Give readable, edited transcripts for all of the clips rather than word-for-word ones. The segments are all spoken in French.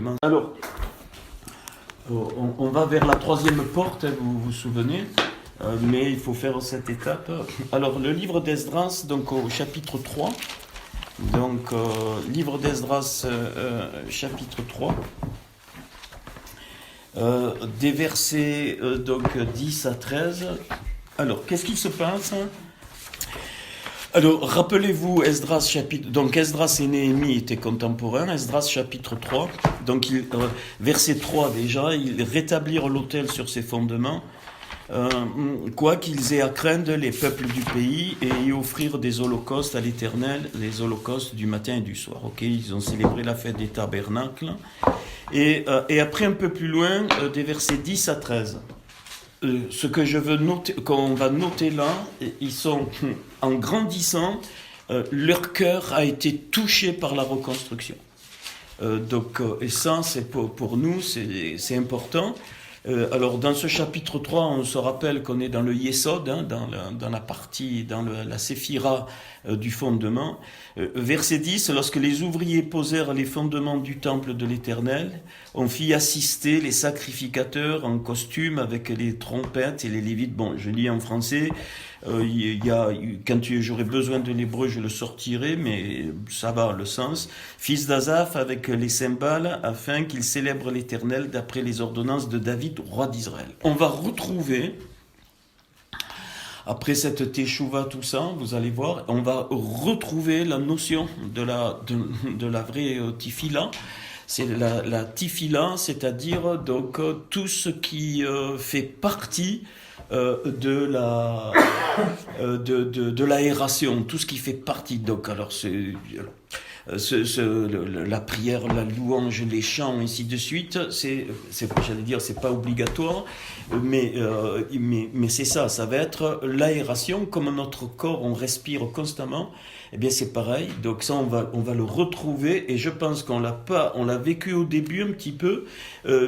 commence. Alors, on va vers la troisième porte, vous vous souvenez, mais il faut faire cette étape. Alors, le livre d'Esdras, donc au chapitre 3. Donc, livre d'Esdras, chapitre 3. Des versets donc 10 à 13. Alors, qu'est-ce qui se passe ? Alors, rappelez-vous, Esdras chapitre... Donc, Esdras et Néhémie étaient contemporains. Esdras chapitre 3. Donc, verset 3 déjà, ils rétablirent l'autel sur ses fondements. Quoi qu'ils aient à craindre les peuples du pays et y offrir des holocaustes à l'Éternel, les holocaustes du matin et du soir. Ok, ils ont célébré la fête des tabernacles. Et après, un peu plus loin, des versets 10 à 13. Ce que je veux noter, qu'on va noter là, ils sont en grandissant, leur cœur a été touché par la reconstruction. Et ça, c'est pour nous, c'est important. Alors, dans ce chapitre 3, on se rappelle qu'on est dans le Yesod, hein, dans la partie, dans la séphira du fondement. Verset 10, lorsque les ouvriers posèrent les fondements du temple de l'Éternel, on fit assister les sacrificateurs en costume avec les trompettes et les lévites. Bon, je lis en français. Quand j'aurai besoin de l'hébreu, je le sortirai, mais ça va le sens. Fils d'Azaph avec les cymbales, afin qu'ils célèbrent l'Éternel d'après les ordonnances de David, roi d'Israël. On va retrouver, après cette teshuva, tout ça, vous allez voir, on va retrouver la notion de la vraie tifila. C'est la tifila, c'est-à-dire donc tout ce qui fait partie de l'aération, tout ce qui fait partie. Donc, alors, la prière, la louange, les chants, ainsi de suite, j'allais dire, c'est pas obligatoire, mais c'est ça va être l'aération, comme notre corps, on respire constamment, eh bien c'est pareil, donc ça on va le retrouver, et je pense on l'a vécu au début un petit peu,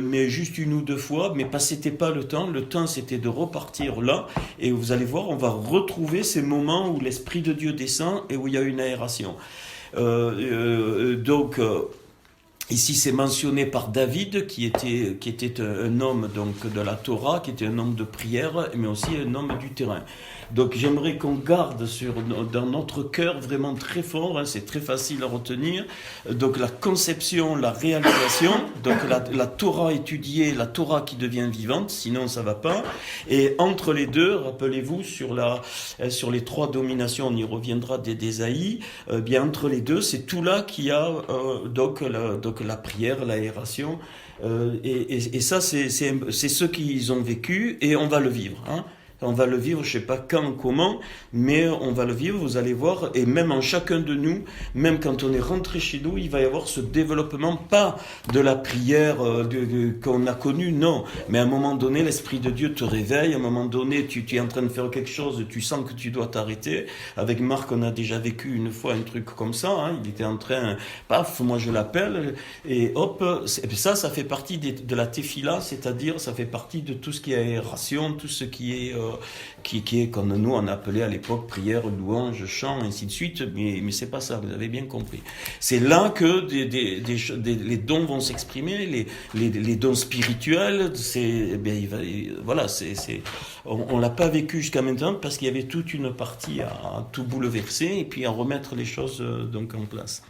mais juste une ou deux fois, mais c'était pas le temps c'était de repartir là, et vous allez voir, on va retrouver ces moments où l'Esprit de Dieu descend, et où il y a une aération. Ici c'est mentionné par David qui était un homme donc de la Torah, qui était un homme de prière, mais aussi un homme du terrain. Donc j'aimerais qu'on garde dans notre cœur vraiment très fort, hein, c'est très facile à retenir, donc la conception, la réalisation, donc la Torah étudiée, la Torah qui devient vivante, sinon ça va pas, et entre les deux, rappelez-vous, sur les trois dominations, on y reviendra d'Ésaïe, bien entre les deux, c'est tout là qu'il y a donc la prière, l'aération, et ça c'est ce qu'ils ont vécu, et on va le vivre, hein. On va le vivre, je ne sais pas quand, comment, mais on va le vivre, vous allez voir, et même en chacun de nous, même quand on est rentré chez nous, il va y avoir ce développement, pas de la prière qu'on a connue, non, mais à un moment donné, l'Esprit de Dieu te réveille, à un moment donné, tu es en train de faire quelque chose, tu sens que tu dois t'arrêter. Avec Marc, on a déjà vécu une fois un truc comme ça, hein, il était en train, paf, moi je l'appelle, et hop, ça fait partie de la tefila, c'est-à-dire ça fait partie de tout ce qui est aération, tout ce qui est comme nous on appelait à l'époque prière, louange, chant, ainsi de suite, mais c'est pas ça, vous avez bien compris. C'est là que les dons vont s'exprimer, les dons spirituels, on l'a pas vécu jusqu'à maintenant parce qu'il y avait toute une partie à tout bouleverser et puis à remettre les choses donc en place.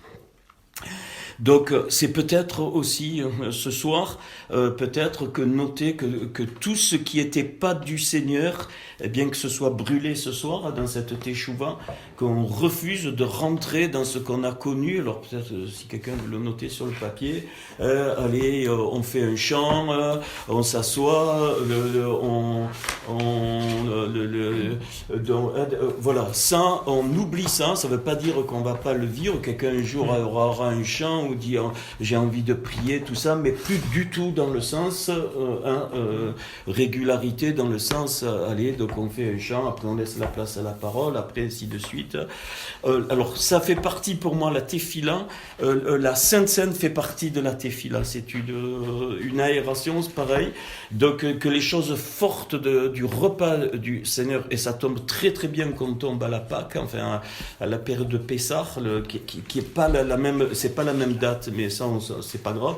Donc c'est peut-être aussi ce soir, peut-être que noter que tout ce qui n'était pas du Seigneur, eh bien que ce soit brûlé ce soir dans cette teshuva, qu'on refuse de rentrer dans ce qu'on a connu. Alors peut-être si quelqu'un veut le noter sur le papier, allez, on fait un chant, on s'assoit, voilà, ça, on oublie ça. Ça ne veut pas dire qu'on ne va pas le vivre. Quelqu'un un jour aura un chant ou dit j'ai envie de prier, tout ça, mais plus du tout dans le sens régularité, dans le sens allez, donc donc on fait un chant, après on laisse la place à la parole, après ainsi de suite. Alors ça fait partie pour moi, la tefila, la Sainte Seine fait partie de la tefila, c'est une aération, c'est pareil, donc que les choses fortes du repas du Seigneur, et ça tombe très très bien quand on tombe à la Pâque, enfin à la période de Pessah, qui est pas la même, c'est pas la même date, mais ça c'est pas grave.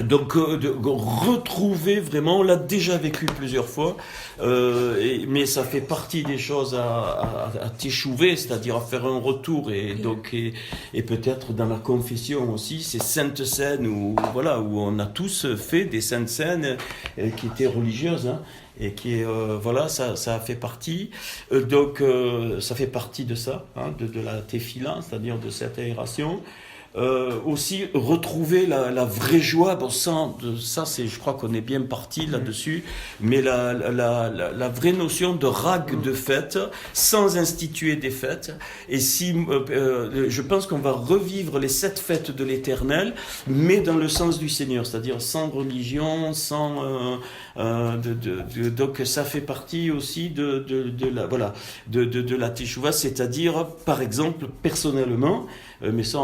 Donc retrouver vraiment, on l'a déjà vécu plusieurs fois, mais ça fait partie des choses à t'échouver, c'est-à-dire à faire un retour, et donc et peut-être dans la confession aussi, ces saintes scènes où on a tous fait des saintes scènes qui étaient religieuses, hein, et qui ça fait partie, donc ça fait partie de ça, hein, de la tefila, c'est-à-dire de cette aération. Aussi retrouver la vraie joie, bon, ça c'est, je crois qu'on est bien parti là-dessus, mais la vraie notion de rag de fête, sans instituer des fêtes, et je pense qu'on va revivre les 7 fêtes de l'Éternel, mais dans le sens du Seigneur, c'est-à-dire sans religion, donc ça fait partie aussi de la Teshuvah, c'est-à-dire, par exemple, personnellement, mais ça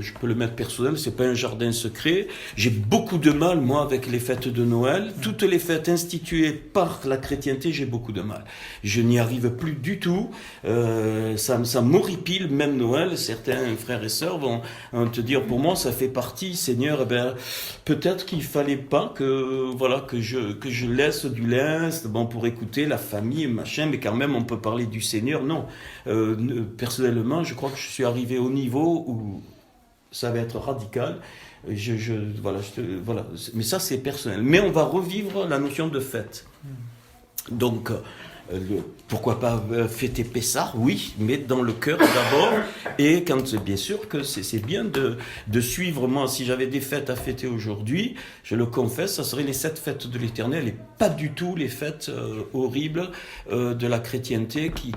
je peux le mettre personnel, c'est pas un jardin secret, j'ai beaucoup de mal moi avec les fêtes de Noël, toutes les fêtes instituées par la chrétienté, j'ai beaucoup de mal, je n'y arrive plus du tout, ça m'horripile, même Noël. Certains frères et sœurs vont te dire, pour moi ça fait partie, Seigneur, peut-être qu'il fallait pas que je laisse du linge, pour écouter la famille, machin, mais quand même on peut parler du Seigneur. Non, personnellement je crois que je suis arrivé au niveau où ça va être radical. Mais ça c'est personnel. Mais on va revivre la notion de fête. Donc, pourquoi pas fêter Pessah, oui, mais dans le cœur d'abord. Et bien sûr que c'est bien de suivre. Moi, si j'avais des fêtes à fêter aujourd'hui, je le confesse, ça serait les 7 fêtes de l'Éternel et pas du tout les fêtes horribles de la chrétienté qui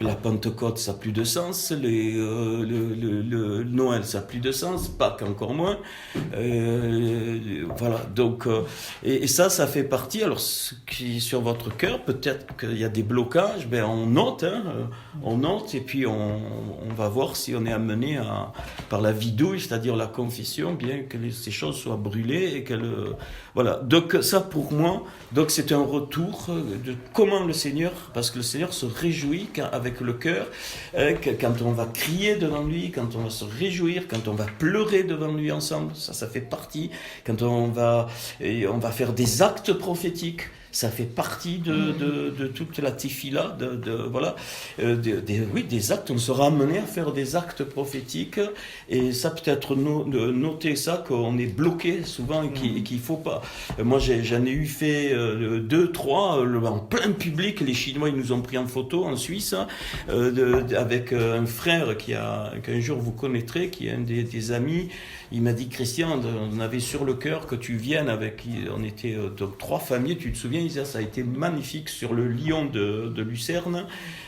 la Pentecôte, ça n'a plus de sens, le Noël, ça n'a plus de sens, Pâques encore moins. Donc, et ça fait partie. Alors, ce qui est sur votre cœur, peut-être qu'il y a des blocages, on note, on note, et puis on va voir si on est amené par la vidouille, c'est-à-dire la confession, bien que ces choses soient brûlées, et donc ça pour moi, donc c'est un retour de comment le Seigneur, parce que le Seigneur se réjouit avec le cœur, quand on va crier devant lui, quand on va se réjouir, quand on va pleurer devant lui ensemble, ça fait partie, quand on va faire des actes prophétiques, ça fait partie de toute la tefila, des actes. On sera amené à faire des actes prophétiques, et ça peut-être noter ça, qu'on est bloqué souvent et qu'il faut pas. Moi j'en ai eu fait 2, 3 en plein public. Les Chinois ils nous ont pris en photo en Suisse, avec un frère qu'un jour vous connaîtrez, qui est un des amis. Il m'a dit, Christian, on avait sur le cœur que tu viennes on était donc 3 familles, tu te souviens, ça a été magnifique sur le lion de Lucerne,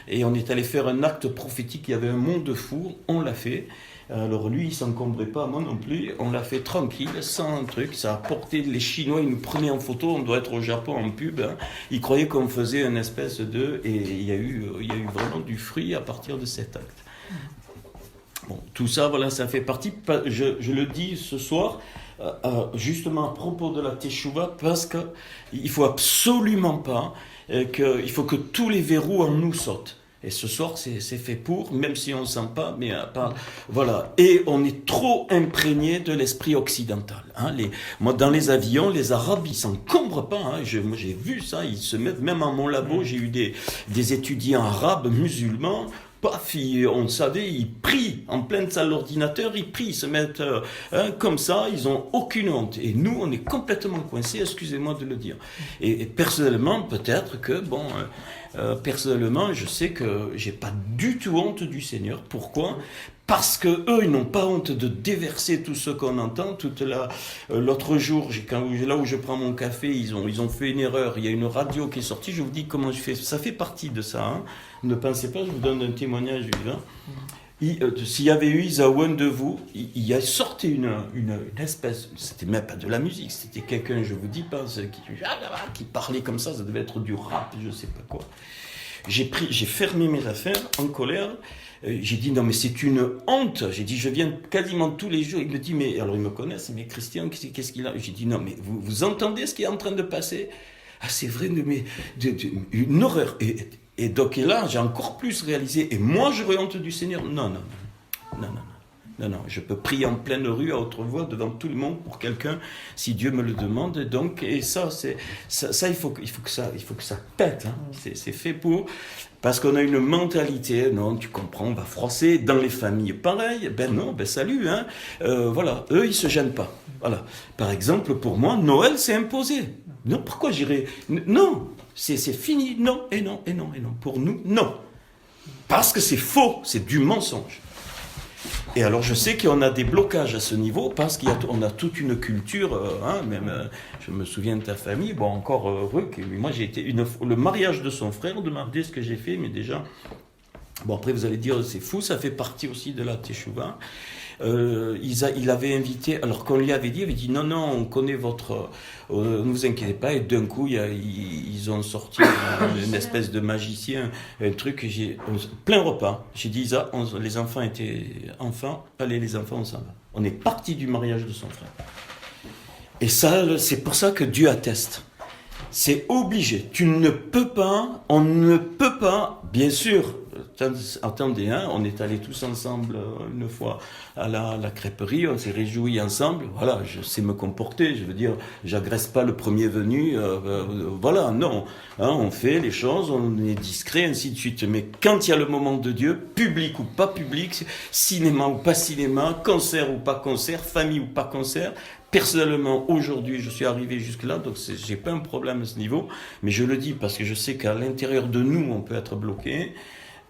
et on est allé faire un acte prophétique, il y avait un monde fou, on l'a fait. Alors lui, il s'encombrait pas, moi non plus, on l'a fait tranquille, sans un truc, ça a porté, les Chinois, ils nous prenaient en photo, on doit être au Japon en pub, ils croyaient qu'on faisait une espèce et il y a eu vraiment du fruit à partir de cet acte. Bon, tout ça, ça fait partie, je le dis ce soir, justement à propos de la Teshuvah, parce qu'il faut absolument pas, il faut que tous les verrous en nous sautent. Et ce soir, c'est fait pour, même si on ne sent pas, mais voilà. Et on est trop imprégné de l'esprit occidental. Moi, dans les avions, les Arabes, ils s'encombrent pas. Moi, j'ai vu ça, ils se mettent, même en mon labo, j'ai eu des étudiants arabes, musulmans. Paf, on savait, ils prient en pleine salle d'ordinateur, ils prient, ils se mettent comme ça, ils ont aucune honte. Et nous, on est complètement coincés, excusez-moi de le dire. Et personnellement, peut-être que, personnellement, je sais que j'ai pas du tout honte du Seigneur. Pourquoi ? Parce que eux, ils n'ont pas honte de déverser tout ce qu'on entend. L'autre jour, là où je prends mon café, ils ont fait une erreur. Il y a une radio qui est sortie. Je vous dis comment je fais. Ça fait partie de ça. Ne pensez pas, je vous donne un témoignage vivant. S'il y avait eu Isaouan de vous, il a sorti une espèce, c'était même pas de la musique, c'était quelqu'un, je vous dis pas, qui parlait comme ça devait être du rap, je sais pas quoi. J'ai fermé mes affaires en colère. J'ai dit non mais c'est une honte. J'ai dit je viens quasiment tous les jours. Il me dit mais alors ils me connaissent mais Christian qu'est-ce qu'il a? J'ai dit non mais vous entendez ce qui est en train de passer? Ah c'est vrai mais une horreur. Et donc et là j'ai encore plus réalisé et moi j'aurais honte du Seigneur. Non, je peux prier en pleine rue à haute voix devant tout le monde pour quelqu'un si Dieu me le demande. Donc, et ça, il faut que ça pète. Hein. C'est fait pour, parce qu'on a une mentalité. Non, tu comprends, on va froisser dans les familles. Pareil, salut. Hein. Voilà, eux ils se gênent pas. Voilà. Par exemple, pour moi, Noël s'est imposé. Non, pourquoi j'irais? Non, c'est fini. Non. Pour nous, non, parce que c'est faux, c'est du mensonge. Et alors je sais qu'on a des blocages à ce niveau parce qu'on a toute une culture, je me souviens de ta famille, bon encore heureux que moi j'ai été le mariage de son frère, demandez ce que j'ai fait, mais déjà, bon après vous allez dire c'est fou, ça fait partie aussi de la Teshuvah. Il avait invité, alors qu'on lui avait dit non, on connaît votre, ne vous inquiétez pas, et d'un coup ils ont sorti une espèce de magicien, un truc, plein repas. J'ai dit Isa, les enfants étaient enfants, allez les enfants on s'en va. On est parti du mariage de son frère. Et ça, c'est pour ça que Dieu atteste. C'est obligé. On ne peut pas, bien sûr. Attendez, on est allés tous ensemble une fois à la crêperie, on s'est réjouis ensemble. Voilà, je sais me comporter, je veux dire, j'agresse pas le premier venu. Voilà, non. On fait les choses, on est discret, ainsi de suite. Mais quand il y a le moment de Dieu, public ou pas public, cinéma ou pas cinéma, concert ou pas concert, famille ou pas concert, personnellement, aujourd'hui, je suis arrivé jusque-là, donc j'ai pas un problème à ce niveau, mais je le dis parce que je sais qu'à l'intérieur de nous, on peut être bloqué.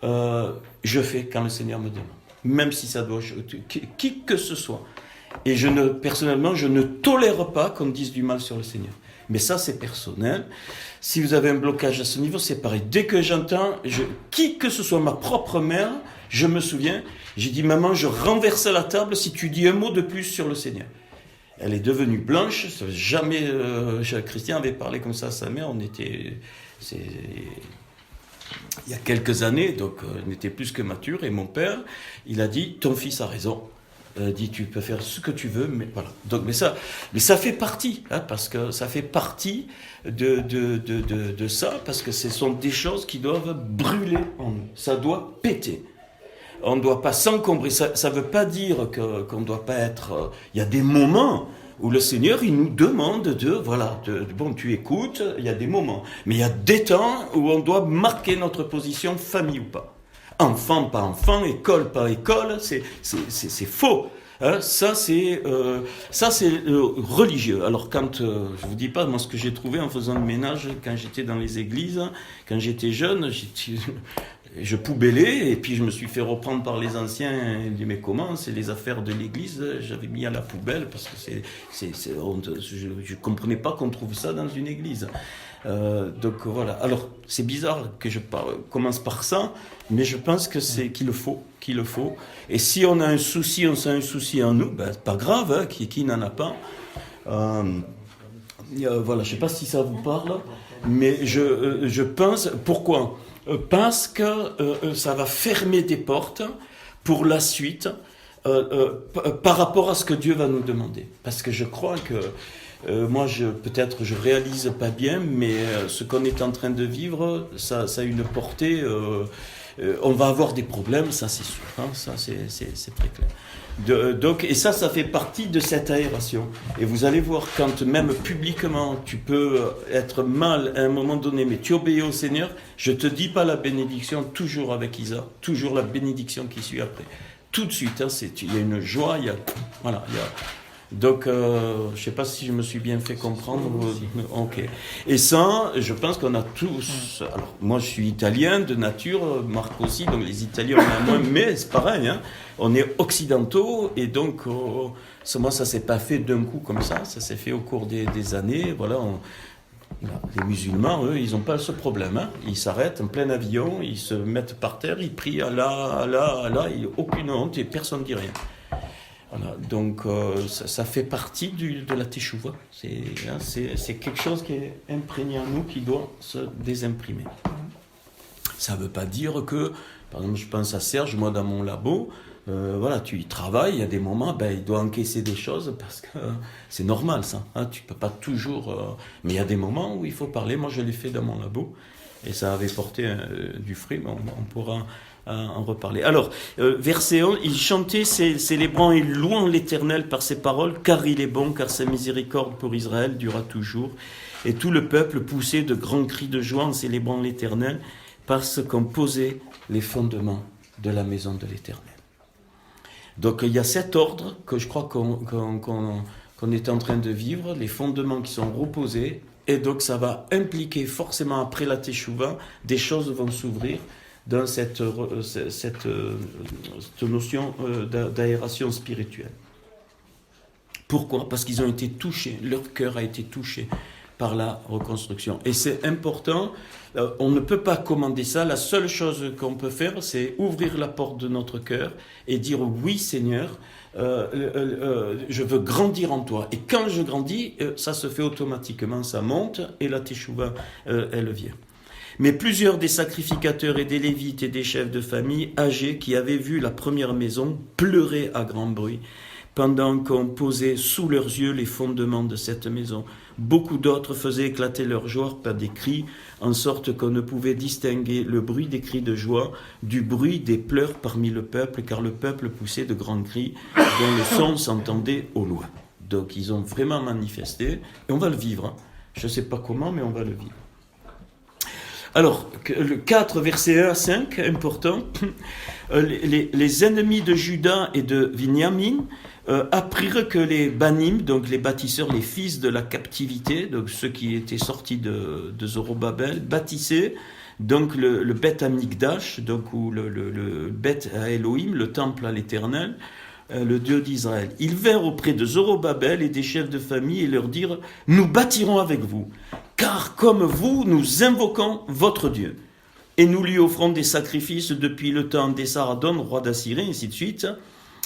Je fais quand le Seigneur me demande, même si ça doit, qui que ce soit. Et personnellement, je ne tolère pas qu'on dise du mal sur le Seigneur. Mais ça, c'est personnel. Si vous avez un blocage à ce niveau, c'est pareil. Dès que j'entends, qui que ce soit, ma propre mère, je me souviens, j'ai dit, maman, je renverse la table si tu dis un mot de plus sur le Seigneur. Elle est devenue blanche. Jamais Christian avait parlé comme ça à sa mère. Il y a quelques années, donc on était plus que mature. Et mon père, il a dit, ton fils a raison. Dit, tu peux faire ce que tu veux, mais voilà. Donc, mais ça fait partie, hein, parce que ça fait partie de ça, parce que ce sont des choses qui doivent brûler en nous. Ça doit péter. On ne doit pas s'encombrer. Ça ne veut pas dire qu'on ne doit pas être... Il y a des moments où le Seigneur, il nous demande bon, tu écoutes, il y a des moments. Mais il y a des temps où on doit marquer notre position, famille ou pas. Enfant, pas enfant, école, pas école, c'est faux. Hein, ça, c'est religieux. Alors, quand, je vous dis pas, moi, ce que j'ai trouvé en faisant le ménage, quand j'étais dans les églises, quand j'étais jeune, je poubellais, et puis je me suis fait reprendre par les anciens, et dit, mais comment, c'est les affaires de l'église, j'avais mis à la poubelle, parce que je comprenais pas qu'on trouve ça dans une église. Donc voilà. Alors, c'est bizarre que je commence par ça, mais je pense que c'est qu'il le faut. Et si on a un souci, on sent un souci en nous, pas grave, hein, qui n'en a pas. Voilà, je sais pas si ça vous parle, mais je pense, pourquoi ? Parce que ça va fermer des portes pour la suite par rapport à ce que Dieu va nous demander. Parce que je crois que moi, peut-être je réalise pas bien, mais ce qu'on est en train de vivre, ça a une portée. On va avoir des problèmes, ça c'est sûr. Hein, ça c'est très clair. Donc, et ça fait partie de cette aération. Et vous allez voir, quand même publiquement, tu peux être mal à un moment donné, mais tu obéis au Seigneur, je te dis pas la bénédiction, toujours avec Isa, toujours la bénédiction qui suit après. Tout de suite, hein, il y a une joie, donc, je sais pas si je me suis bien fait comprendre. Ok. Et ça, je pense qu'on a tous... Alors, moi, je suis italien de nature, Marc aussi, donc les Italiens, on a moins, mais c'est pareil, hein. On est occidentaux, et donc, moi, ça s'est pas fait d'un coup comme ça s'est fait au cours des années, voilà, Là, les musulmans, eux, ils n'ont pas ce problème. Hein. Ils s'arrêtent en plein avion, ils se mettent par terre, ils prient Allah, Allah, Allah, il n'y a aucune honte et personne ne dit rien. Voilà, donc ça fait partie de la teshuva. C'est quelque chose qui est imprégné en nous, qui doit se désimprimer. Ça ne veut pas dire que, par exemple, je pense à Serge, moi dans mon labo, voilà, tu y travailles, il y a des moments, il doit encaisser des choses parce que c'est normal ça. Hein, tu ne peux pas toujours... mais il y a des moments où il faut parler. Moi, je l'ai fait dans mon labo et ça avait porté du fruit, mais on pourra en reparler. Alors, verset 11, il chantait célébrant et louant l'Éternel par ses paroles, car il est bon, car sa miséricorde pour Israël durera toujours. Et tout le peuple poussait de grands cris de joie en célébrant l'Éternel, parce qu'on posait les fondements de la maison de l'Éternel. Donc il y a cet ordre que je crois qu'on est en train de vivre, les fondements qui sont reposés, et donc ça va impliquer forcément après la Teshuvah, des choses vont s'ouvrir dans cette notion d'aération spirituelle. Pourquoi ? Parce qu'ils ont été touchés, leur cœur a été touché par la reconstruction. Et c'est important, on ne peut pas commander ça, la seule chose qu'on peut faire, c'est ouvrir la porte de notre cœur et dire oui Seigneur, je veux grandir en toi. Et quand je grandis, ça se fait automatiquement, ça monte et la teshuva, elle vient. Mais plusieurs des sacrificateurs et des lévites et des chefs de famille âgés qui avaient vu la première maison pleuraient à grand bruit pendant qu'on posait sous leurs yeux les fondements de cette maison. Beaucoup d'autres faisaient éclater leur joie par des cris, en sorte qu'on ne pouvait distinguer le bruit des cris de joie du bruit des pleurs parmi le peuple, car le peuple poussait de grands cris dont le son s'entendait au loin. Donc ils ont vraiment manifesté, et on va le vivre. Hein. Je ne sais pas comment, mais on va le vivre. Alors, le 4, verset 1 à 5, important. Les ennemis de Juda et de Binyamin apprirent que les Banim, donc les bâtisseurs, les fils de la captivité, donc ceux qui étaient sortis de Zorobabel, bâtissaient donc le Beth Amikdash, donc ou le Beth à Elohim, le temple à l'Éternel, le Dieu d'Israël. Ils vinrent auprès de Zorobabel et des chefs de famille et leur dirent « Nous bâtirons avec vous, car comme vous, nous invoquons votre Dieu. Et nous lui offrons des sacrifices depuis le temps d'Essaradon, roi d'Assyrie, ainsi de suite. »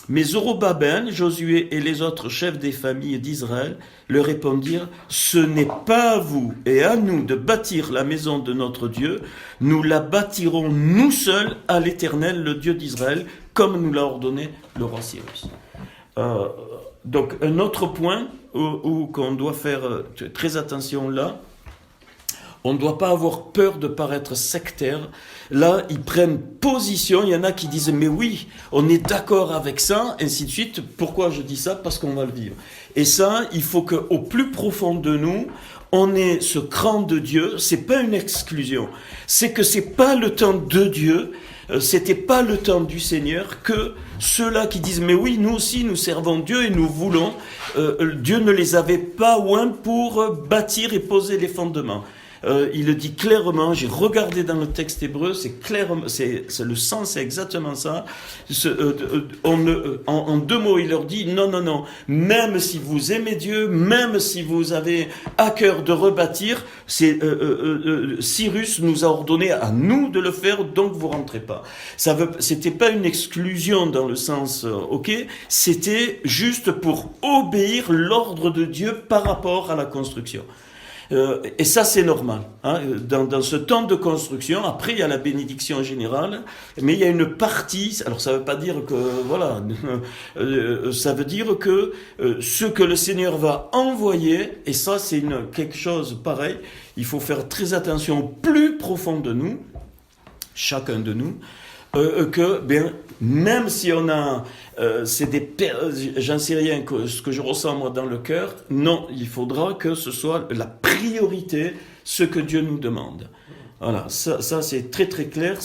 Mais Zorobabel, Josué et les autres chefs des familles d'Israël leur répondirent « Ce n'est pas à vous et à nous de bâtir la maison de notre Dieu, nous la bâtirons nous seuls à l'Éternel, le Dieu d'Israël, comme nous l'a ordonné le roi Cyrus. » Donc un autre point où qu'on doit faire très attention là, on ne doit pas avoir peur de paraître sectaire. Là, ils prennent position. Il y en a qui disent « Mais oui, on est d'accord avec ça, ainsi de suite. » Pourquoi je dis ça ? Parce qu'on va le vivre. Et ça, il faut qu'au plus profond de nous, on ait ce cran de Dieu. C'est pas une exclusion. C'est que c'est pas le temps de Dieu. C'était pas le temps du Seigneur, que ceux-là qui disent « Mais oui, nous aussi, nous servons Dieu et nous voulons. » Dieu ne les avait pas oints pour bâtir et poser les fondements. Il le dit clairement, j'ai regardé dans le texte hébreu, c'est clair, c'est le sens, c'est exactement ça. En deux mots, il leur dit non, même si vous aimez Dieu, même si vous avez à cœur de rebâtir, Cyrus nous a ordonné à nous de le faire, donc vous rentrez pas. C'était pas une exclusion dans le sens, c'était juste pour obéir l'ordre de Dieu par rapport à la construction. Et ça, c'est normal. Hein. Dans ce temps de construction, après, il y a la bénédiction générale, mais il y a une partie, alors ça ne veut pas dire que, voilà, ça veut dire que ce que le Seigneur va envoyer, et ça, c'est quelque chose pareil, il faut faire très attention au plus profond de nous, chacun de nous, que, même si on a, j'en sais rien, ce que je ressens moi dans le cœur, non, il faudra que ce soit la priorité, ce que Dieu nous demande. Voilà, ça c'est très très clair,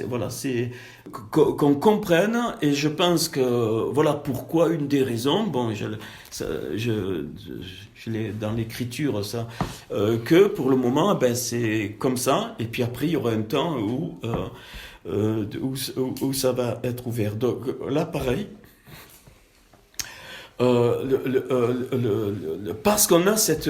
voilà, c'est qu'on comprenne, et je pense que voilà pourquoi une des raisons, je l'ai dans l'écriture ça, que pour le moment, c'est comme ça, et puis après il y aura un temps où ça va être ouvert. Donc là, pareil, Parce qu'on a cette,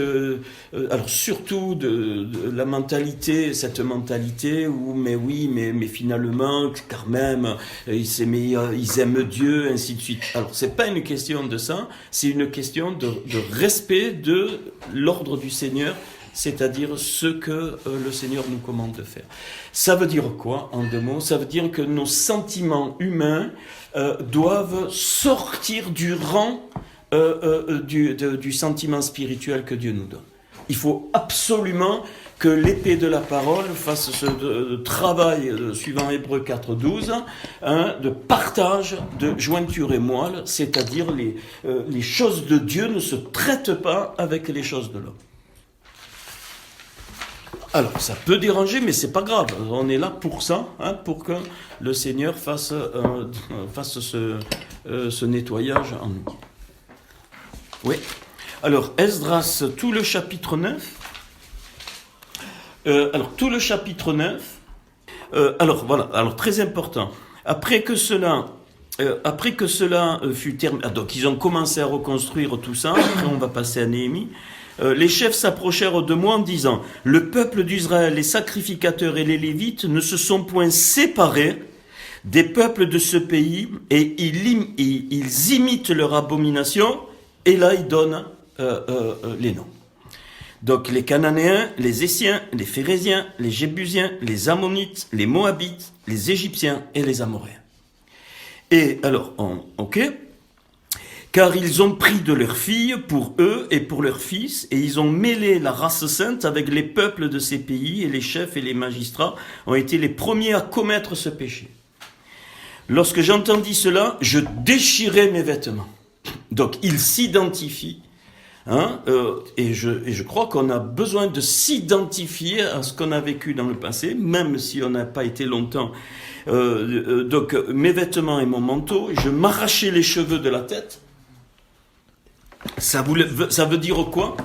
alors surtout de la mentalité, cette mentalité où mais oui, mais finalement, quand même, ils aiment Dieu, ainsi de suite. Alors c'est pas une question de ça, c'est une question de respect de l'ordre du Seigneur, c'est-à-dire ce que le Seigneur nous commande de faire. Ça veut dire quoi, en deux mots? Ça veut dire que nos sentiments humains doivent sortir du rang du sentiment spirituel que Dieu nous donne. Il faut absolument que l'épée de la parole fasse ce travail, suivant Hébreux 4.12, de partage, de jointure et moelle, c'est-à-dire les choses de Dieu ne se traitent pas avec les choses de l'homme. Alors, ça peut déranger, mais c'est pas grave. On est là pour ça, pour que le Seigneur fasse ce nettoyage en nous. Oui. Alors, Esdras, tout le chapitre 9. Tout le chapitre 9. Alors très important. Après que cela fut terminé, donc ils ont commencé à reconstruire tout ça. Après, on va passer à Néhémie. Les chefs s'approchèrent de moi en disant: le peuple d'Israël, les sacrificateurs et les Lévites ne se sont point séparés des peuples de ce pays, et ils imitent leur abomination. Et là, ils donnent les noms. Donc les Cananéens, les Essiens, les Phérésiens, les Jébusiens, les Ammonites, les Moabites, les Égyptiens et les Amoréens. Et alors, car ils ont pris de leurs filles pour eux et pour leurs fils, et ils ont mêlé la race sainte avec les peuples de ces pays, et les chefs et les magistrats ont été les premiers à commettre ce péché. Lorsque j'entendis cela, je déchirai mes vêtements. Donc ils s'identifient, et je crois qu'on a besoin de s'identifier à ce qu'on a vécu dans le passé, même si on n'a pas été longtemps. Donc mes vêtements et mon manteau, je m'arrachais les cheveux de la tête. Ça veut dire quoi?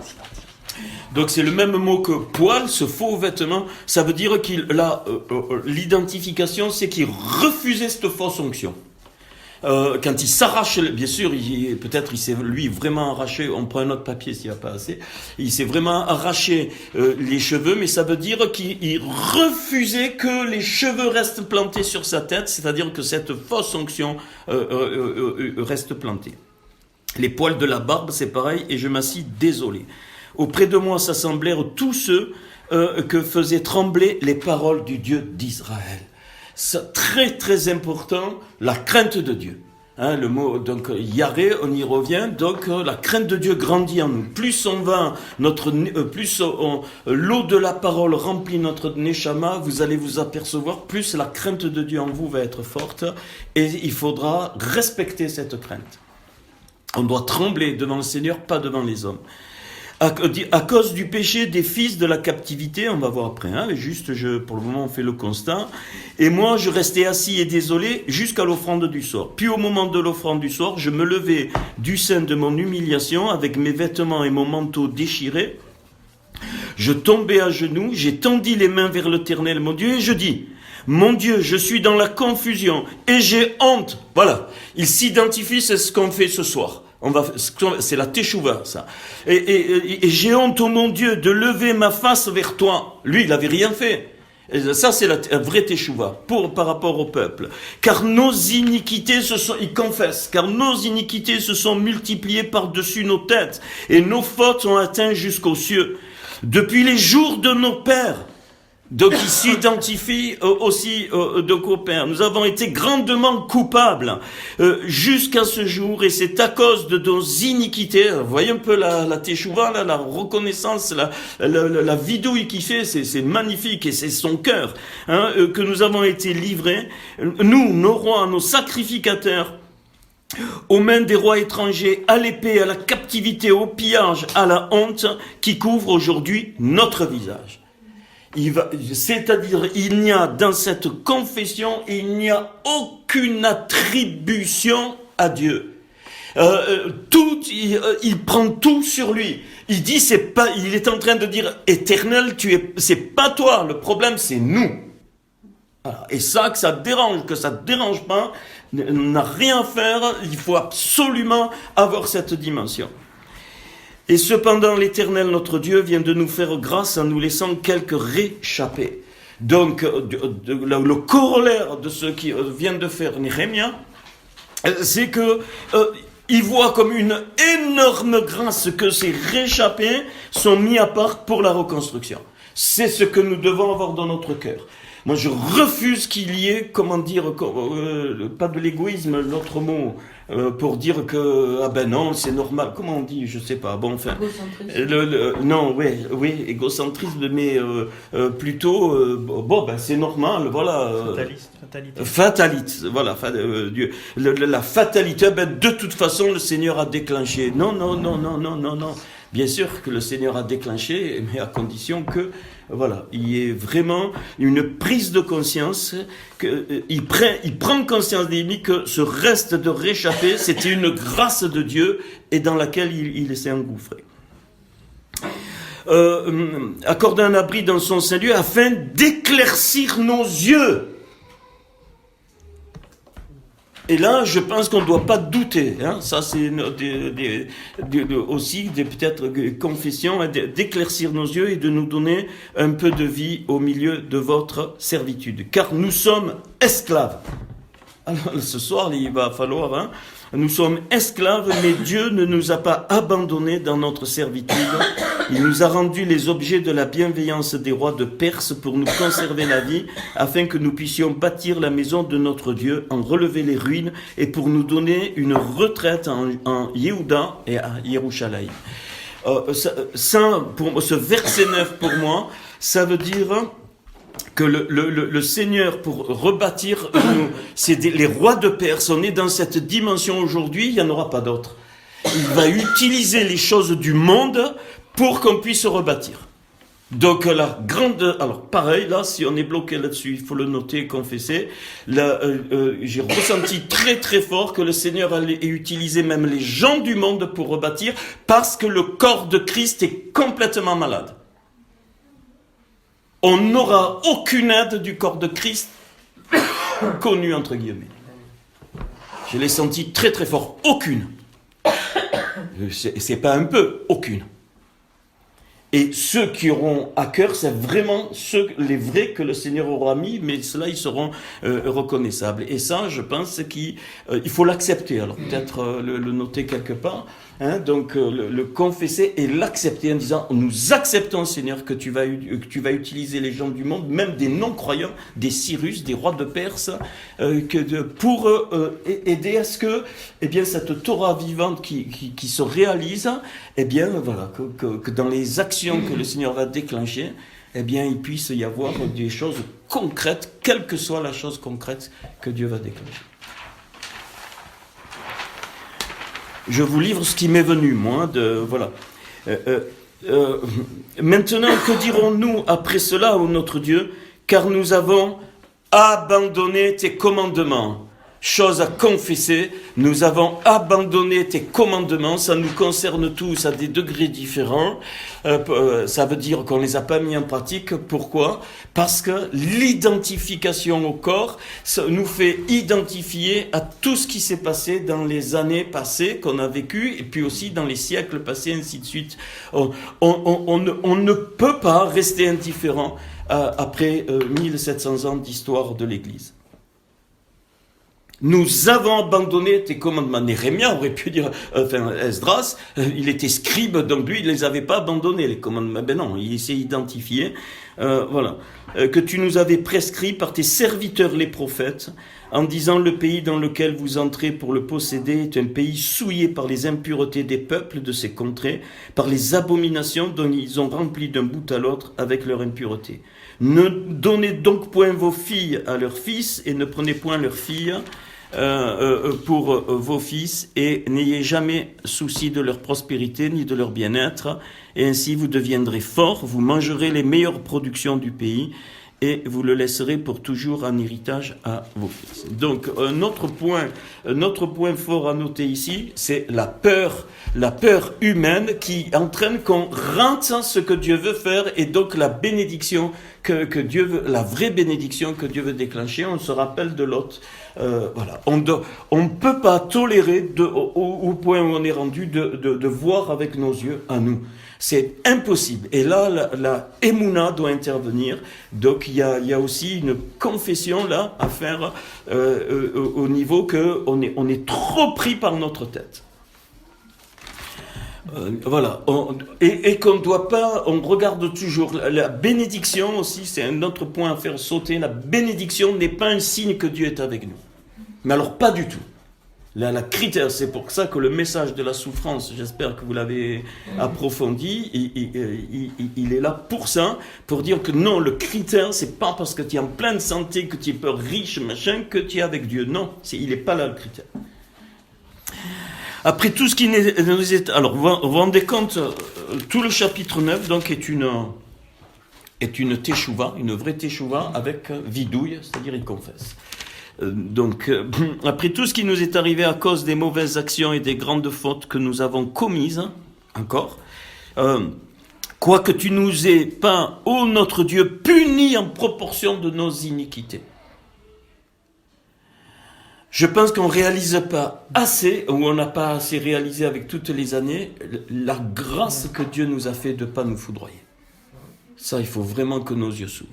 Donc c'est le même mot que poil, ce faux vêtement. Ça veut dire l'identification, c'est qu'il refusait cette fausse onction. Quand il s'arrache, bien sûr, peut-être il s'est lui vraiment arraché, on prend un autre papier s'il n'y a pas assez, il s'est vraiment arraché les cheveux, mais ça veut dire qu'il refusait que les cheveux restent plantés sur sa tête, c'est-à-dire que cette fausse onction reste plantée. Les poils de la barbe, c'est pareil, et je m'assis désolé. Auprès de moi s'assemblèrent tous ceux que faisaient trembler les paroles du Dieu d'Israël. C'est très très important, la crainte de Dieu. Le mot, donc, Yaré, on y revient, donc la crainte de Dieu grandit en nous. Plus on va, l'eau de la parole remplit notre neshama, vous allez vous apercevoir, plus la crainte de Dieu en vous va être forte, et il faudra respecter cette crainte. On doit trembler devant le Seigneur, pas devant les hommes. À cause du péché des fils de la captivité, on va voir après, pour le moment on fait le constat, et moi je restais assis et désolé jusqu'à l'offrande du soir. Puis au moment de l'offrande du soir, je me levai du sein de mon humiliation avec mes vêtements et mon manteau déchirés. Je tombai à genoux, j'ai tendu les mains vers l'Éternel mon Dieu et je dis: mon Dieu, je suis dans la confusion et j'ai honte. Voilà, il s'identifie, c'est ce qu'on fait ce soir. C'est la teshuva, ça. Et j'ai honte, oh mon Dieu, de lever ma face vers toi. Lui, il n'avait rien fait. Et ça, c'est la vraie teshuva par rapport au peuple. Car nos iniquités il confesse, car nos iniquités se sont multipliées par-dessus nos têtes et nos fautes ont atteint jusqu'aux cieux. Depuis les jours de nos pères. Donc il s'identifie aussi au Père. Nous avons été grandement coupables jusqu'à ce jour, et c'est à cause de nos iniquités. Vous voyez un peu la teshuva, la reconnaissance, la vidouille qu'il fait, c'est magnifique, et c'est son cœur, que nous avons été livrés, nous, nos rois, nos sacrificateurs, aux mains des rois étrangers, à l'épée, à la captivité, au pillage, à la honte qui couvre aujourd'hui notre visage. C'est-à-dire, il n'y a dans cette confession, il n'y a aucune attribution à Dieu. Il prend tout sur lui. Il dit, il est en train de dire, Éternel, c'est pas toi, le problème c'est nous. Voilà. Et ça, que ça dérange pas, n'a rien à faire, il faut absolument avoir cette dimension. Et cependant, l'Éternel, notre Dieu, vient de nous faire grâce en nous laissant quelques réchappés. Donc, le corollaire de ce qui vient de faire Néhémie, c'est que il voit comme une énorme grâce que ces réchappés sont mis à part pour la reconstruction. C'est ce que nous devons avoir dans notre cœur. Moi, je refuse qu'il y ait, comment dire, pas de l'égoïsme, l'autre mot, pour dire que, ah ben non, c'est normal. Comment on dit? Je sais pas. Bon, enfin. Non, oui, égocentrisme, mais plutôt, bon, ben c'est normal, voilà. Fataliste, voilà. Dieu. La fatalité, ben de toute façon, le Seigneur a déclenché. Non. Bien sûr que le Seigneur a déclenché, mais à condition que, voilà, il y ait vraiment une prise de conscience, il prend conscience que ce reste de réchappé, c'était une grâce de Dieu et dans laquelle il s'est engouffré. Accorder un abri dans son salut afin d'éclaircir nos yeux. Et là, je pense qu'on ne doit pas douter. Hein. Ça, c'est aussi peut-être confessions, hein, d'éclaircir nos yeux et de nous donner un peu de vie au milieu de votre servitude. Car nous sommes esclaves. Alors, ce soir, il va falloir... Hein, nous sommes esclaves, mais Dieu ne nous a pas abandonnés dans notre servitude. Il nous a rendus les objets de la bienveillance des rois de Perse pour nous conserver la vie, afin que nous puissions bâtir la maison de notre Dieu, en relever les ruines, et pour nous donner une retraite en Yehuda et à Yerushalayim. Ce verset 9 pour moi, ça veut dire... que le Seigneur, pour rebâtir, les rois de Perse, on est dans cette dimension aujourd'hui, il n'y en aura pas d'autre. Il va utiliser les choses du monde pour qu'on puisse rebâtir. Donc la grande... Alors pareil, là, si on est bloqué là-dessus, il faut le noter, confesser. Là, j'ai ressenti très très fort que le Seigneur allait utiliser même les gens du monde pour rebâtir, parce que le corps de Christ est complètement malade. On n'aura aucune aide du corps de Christ connu, entre guillemets. Je l'ai senti très très fort. Aucune. C'est pas un peu, aucune. Et ceux qui auront à cœur, c'est vraiment les vrais que le Seigneur aura mis, mais ceux-là, ils seront reconnaissables. Et ça, je pense qu'il faut l'accepter. Alors peut-être le noter quelque part. Hein, donc le confesser et l'accepter en disant, nous acceptons, Seigneur, que tu vas utiliser les gens du monde, même des non-croyants, des Cyrus, des rois de Perse, pour aider à ce que, eh bien, cette Torah vivante qui se réalise, eh bien, voilà, que dans les actions que le Seigneur va déclencher, eh bien, il puisse y avoir des choses concrètes, quelle que soit la chose concrète que Dieu va déclencher. Je vous livre ce qui m'est venu, moi, voilà. Maintenant, que dirons-nous après cela, ô notre Dieu, car nous avons abandonné tes commandements. Chose à confesser, nous avons abandonné tes commandements, ça nous concerne tous à des degrés différents, ça veut dire qu'on ne les a pas mis en pratique. Pourquoi? Parce que l'identification au corps nous fait identifier à tout ce qui s'est passé dans les années passées qu'on a vécues, et puis aussi dans les siècles passés, ainsi de suite. On ne peut pas rester indifférent après 1700 ans d'histoire de l'Église. Nous avons abandonné tes commandements. Néhémie aurait pu dire, Esdras, il était scribe, donc lui, il les avait pas abandonnés, les commandements. Ben non, il s'est identifié. Voilà. Que tu nous avais prescrit par tes serviteurs les prophètes, en disant, le pays dans lequel vous entrez pour le posséder est un pays souillé par les impuretés des peuples de ces contrées, par les abominations dont ils ont rempli d'un bout à l'autre avec leur impureté. Ne donnez donc point vos filles à leurs fils, et ne prenez point leurs filles pour vos fils, et n'ayez jamais souci de leur prospérité ni de leur bien-être, et ainsi vous deviendrez forts, vous mangerez les meilleures productions du pays, et vous le laisserez pour toujours en héritage à vos fils. Donc, un autre point fort à noter ici, c'est la peur humaine qui entraîne qu'on rate ce que Dieu veut faire, et donc la bénédiction que Dieu veut, la vraie bénédiction que Dieu veut déclencher. On se rappelle de Lot. Voilà. On ne peut pas tolérer au point où on est rendu de voir avec nos yeux à nous. C'est impossible. Et là, la Emouna doit intervenir. Donc, il y a aussi une confession là à faire au niveau que on est trop pris par notre tête. Voilà. Et qu'on ne doit pas, on regarde toujours la bénédiction aussi, c'est un autre point à faire sauter. La bénédiction n'est pas un signe que Dieu est avec nous. Mais alors, pas du tout. La critère, c'est pour ça que le message de la souffrance, j'espère que vous l'avez approfondi, il est là pour ça, pour dire que non, le critère, c'est pas parce que tu es en pleine santé, que tu es pas riche, machin, que tu es avec Dieu. Non, il n'est pas là le critère. Après tout ce qui nous est... Alors, vous vous rendez compte, tout le chapitre 9, donc, est une teshuva, une vraie teshuva, avec vidouille, c'est-à-dire il confesse. Donc, après tout ce qui nous est arrivé à cause des mauvaises actions et des grandes fautes que nous avons commises, encore, quoique tu nous aies pas, ô notre Dieu, punis en proportion de nos iniquités. Je pense qu'on ne réalise pas assez, ou on n'a pas assez réalisé avec toutes les années, la grâce que Dieu nous a fait de ne pas nous foudroyer. Ça, il faut vraiment que nos yeux s'ouvrent.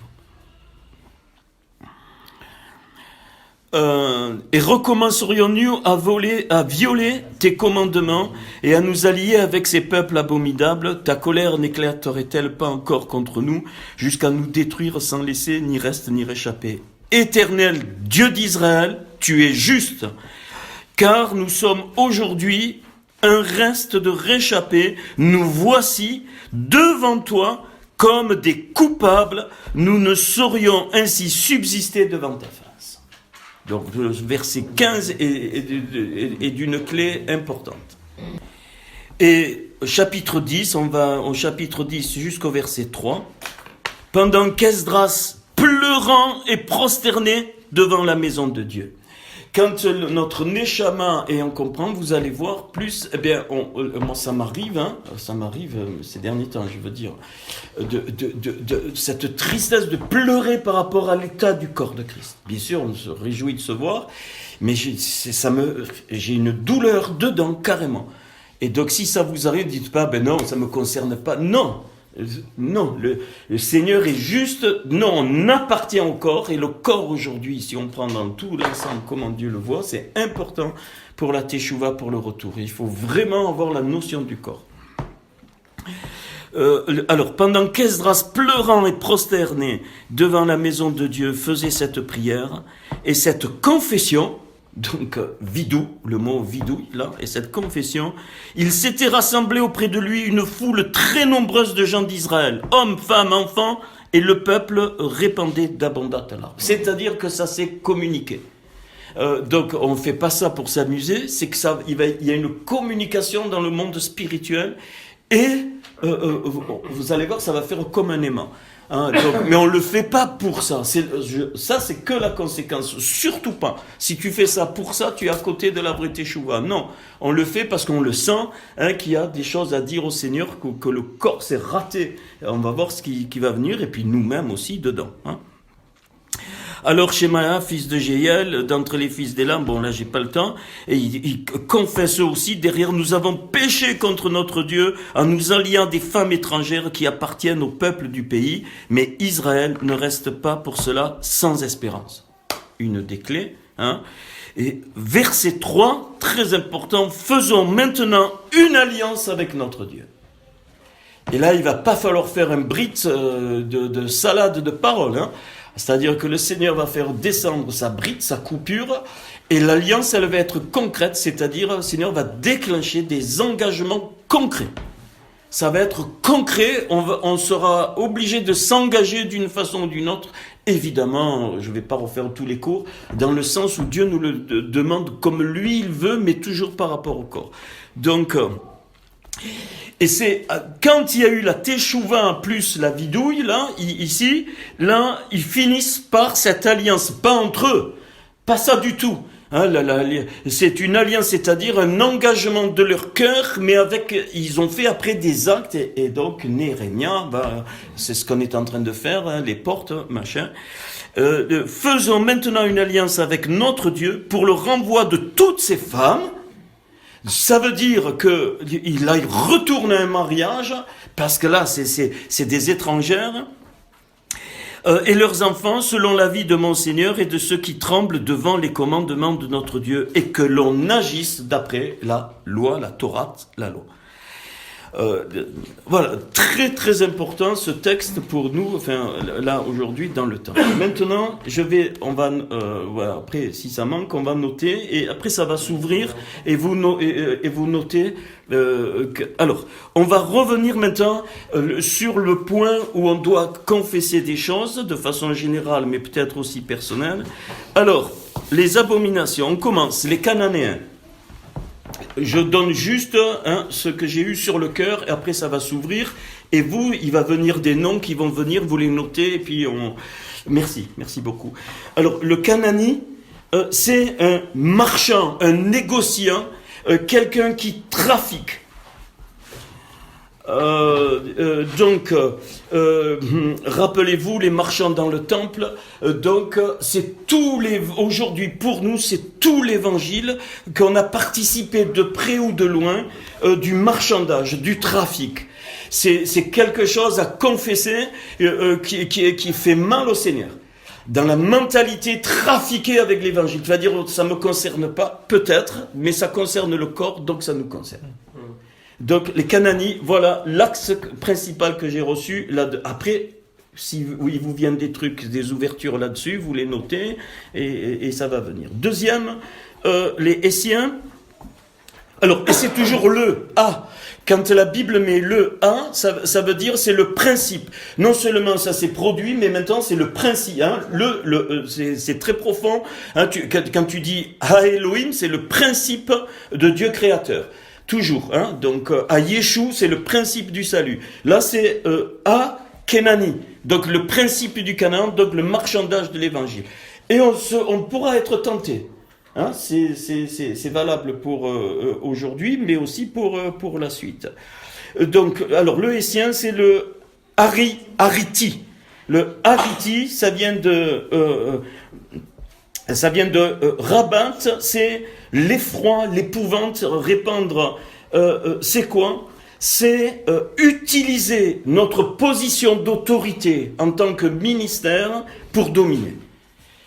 Et recommencerions-nous à violer tes commandements et à nous allier avec ces peuples abominables? Ta colère n'éclaterait-elle pas encore contre nous jusqu'à nous détruire sans laisser ni reste ni réchapper? Éternel Dieu d'Israël, tu es juste, car nous sommes aujourd'hui un reste de réchappés. Nous voici devant toi comme des coupables. Nous ne saurions ainsi subsister devant ta face. Donc le verset 15 est d'une clé importante. Et chapitre 10, on va au chapitre 10 jusqu'au verset 3. Pendant qu'Esdras, pleurant et prosterné devant la maison de Dieu. Quand notre Neshama, et on comprend, vous allez voir plus, eh bien, moi ça m'arrive ces derniers temps, je veux dire, de cette tristesse de pleurer par rapport à l'état du corps de Christ. Bien sûr, on se réjouit de se voir, mais j'ai une douleur dedans, carrément. Et donc, si ça vous arrive, dites pas, ben non, ça me concerne pas. Non, le Seigneur est juste, non, on appartient au corps, et le corps aujourd'hui, si on prend dans tout l'ensemble comment Dieu le voit, c'est important pour la teshuva, pour le retour. Il faut vraiment avoir la notion du corps. Alors, pendant qu'Esdras, pleurant et prosterné devant la maison de Dieu, faisait cette prière et cette confession, donc vidou, le mot vidou là, et cette confession, il s'était rassemblé auprès de lui une foule très nombreuse de gens d'Israël, hommes, femmes, enfants, et le peuple répandait d'abondantes larmes. C'est-à-dire que ça s'est communiqué. Donc on ne fait pas ça pour s'amuser, c'est que il y a une communication dans le monde spirituel, et vous allez voir, ça va faire comme un aimant. Mais on ne le fait pas pour ça. Ça, c'est que la conséquence. Surtout pas. Si tu fais ça pour ça, tu es à côté de la vraie teshuva. Non, on le fait parce qu'on le sent, qu'il y a des choses à dire au Seigneur, que le corps s'est raté. On va voir ce qui va venir, et puis nous-mêmes aussi dedans. Alors Shemaïa, fils de Jéhiel, d'entre les fils d'Élam, bon là j'ai pas le temps, et il confesse aussi derrière, nous avons péché contre notre Dieu en nous alliant des femmes étrangères qui appartiennent au peuple du pays, mais Israël ne reste pas pour cela sans espérance. Une des clés, Et verset 3, très important, faisons maintenant une alliance avec notre Dieu. Et là il va pas falloir faire un brit de salade de paroles, C'est-à-dire que le Seigneur va faire descendre sa bride, sa coupure, et l'alliance, elle va être concrète, c'est-à-dire le Seigneur va déclencher des engagements concrets. Ça va être concret, on sera obligé de s'engager d'une façon ou d'une autre. Évidemment, je ne vais pas refaire tous les cours, dans le sens où Dieu nous le demande comme lui il veut, mais toujours par rapport au corps. Donc, Et c'est quand il y a eu la Teshuvah plus la vidouille, là, ici, là, ils finissent par cette alliance, pas entre eux, pas ça du tout. Hein, c'est une alliance, c'est-à-dire un engagement de leur cœur, mais ils ont fait après des actes, et donc Néhémia, c'est ce qu'on est en train de faire, hein, les portes, machin. Faisons maintenant une alliance avec notre Dieu pour le renvoi de toutes ces femmes. Ça veut dire qu'il aille retourner un mariage, parce que là, c'est des étrangères, et leurs enfants, selon l'avis de mon Seigneur et de ceux qui tremblent devant les commandements de notre Dieu, et que l'on agisse d'après la loi, la Torah, la loi. Voilà, très très important ce texte pour nous, enfin là aujourd'hui dans le temps. Maintenant, voilà, après si ça manque, on va noter et après ça va s'ouvrir et vous notez. Alors, on va revenir maintenant sur le point où on doit confesser des choses de façon générale, mais peut-être aussi personnelle. Alors, les abominations. On commence. Les Cananéens. Je donne juste ce que j'ai eu sur le cœur, et après ça va s'ouvrir, et vous, il va venir des noms qui vont venir, vous les notez, et puis merci beaucoup. Alors, le Canani, c'est un marchand, un négociant, quelqu'un qui trafique. Rappelez-vous les marchands dans le temple. C'est aujourd'hui pour nous, c'est tout l'évangile qu'on a participé de près ou de loin du marchandage, du trafic. C'est quelque chose à confesser qui fait mal au Seigneur. Dans la mentalité trafiquée avec l'évangile, c'est-à-dire ça me concerne pas, peut-être, mais ça concerne le corps, donc ça nous concerne. Donc les Canani, voilà l'axe principal que j'ai reçu. Après, si il vous vient des trucs, des ouvertures là-dessus, vous les notez et ça va venir. Deuxième, les Essiens. Alors, et c'est toujours le A. Quand la Bible met le A, ça veut dire c'est le principe. Non seulement ça s'est produit, mais maintenant c'est le principe. Hein, c'est très profond. Hein, quand tu dis Ha Elohim, c'est le principe de Dieu créateur. Toujours, hein. Donc à Yeshua, c'est le principe du salut. Là, c'est à Kenani, donc le principe du Canaan, donc le marchandage de l'évangile. Et on pourra être tenté. Hein. C'est valable pour aujourd'hui, mais aussi pour la suite. Donc, alors le Hessien, c'est le Hariti. Le Hariti, ça vient de Rabat, c'est l'effroi, l'épouvante, répandre. C'est quoi ? C'est utiliser notre position d'autorité en tant que ministère pour dominer.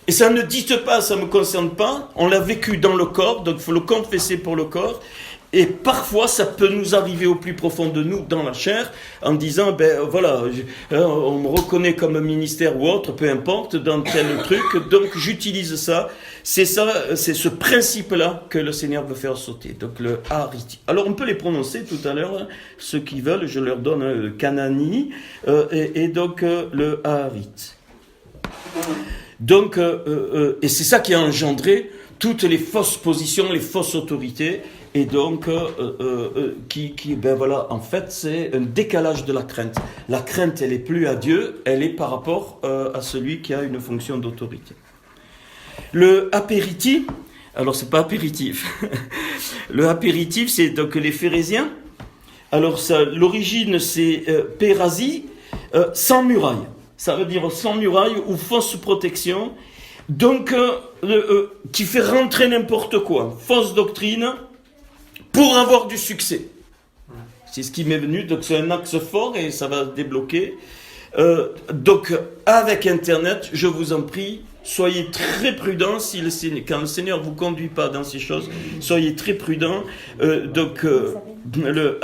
Et ça ne dites pas, ça ne me concerne pas, on l'a vécu dans le corps, donc il faut le confesser pour le corps. Et parfois, ça peut nous arriver au plus profond de nous, dans la chair, en disant, on me reconnaît comme ministère ou autre, peu importe, dans tel truc, donc j'utilise ça. C'est ce principe-là que le Seigneur veut faire sauter. Donc le Hariti. Alors on peut les prononcer tout à l'heure, ceux qui veulent, je leur donne le Canani, et donc le Harit. Donc, et c'est ça qui a engendré toutes les fausses positions, les fausses autorités, et donc, en fait, c'est un décalage de la crainte. La crainte, elle est plus à Dieu, elle est par rapport à celui qui a une fonction d'autorité. Le apéritif, alors c'est pas apéritif. Le apéritif, c'est donc les Phérésiens. Alors, l'origine, c'est Pérasie, sans muraille. Ça veut dire sans muraille ou fausse protection. Donc, qui fait rentrer n'importe quoi. Fausse doctrine. Pour avoir du succès. C'est ce qui m'est venu, donc c'est un axe fort et ça va débloquer. Donc avec Internet, je vous en prie, soyez très prudents quand le Seigneur vous conduit pas dans ces choses, soyez très prudents. Le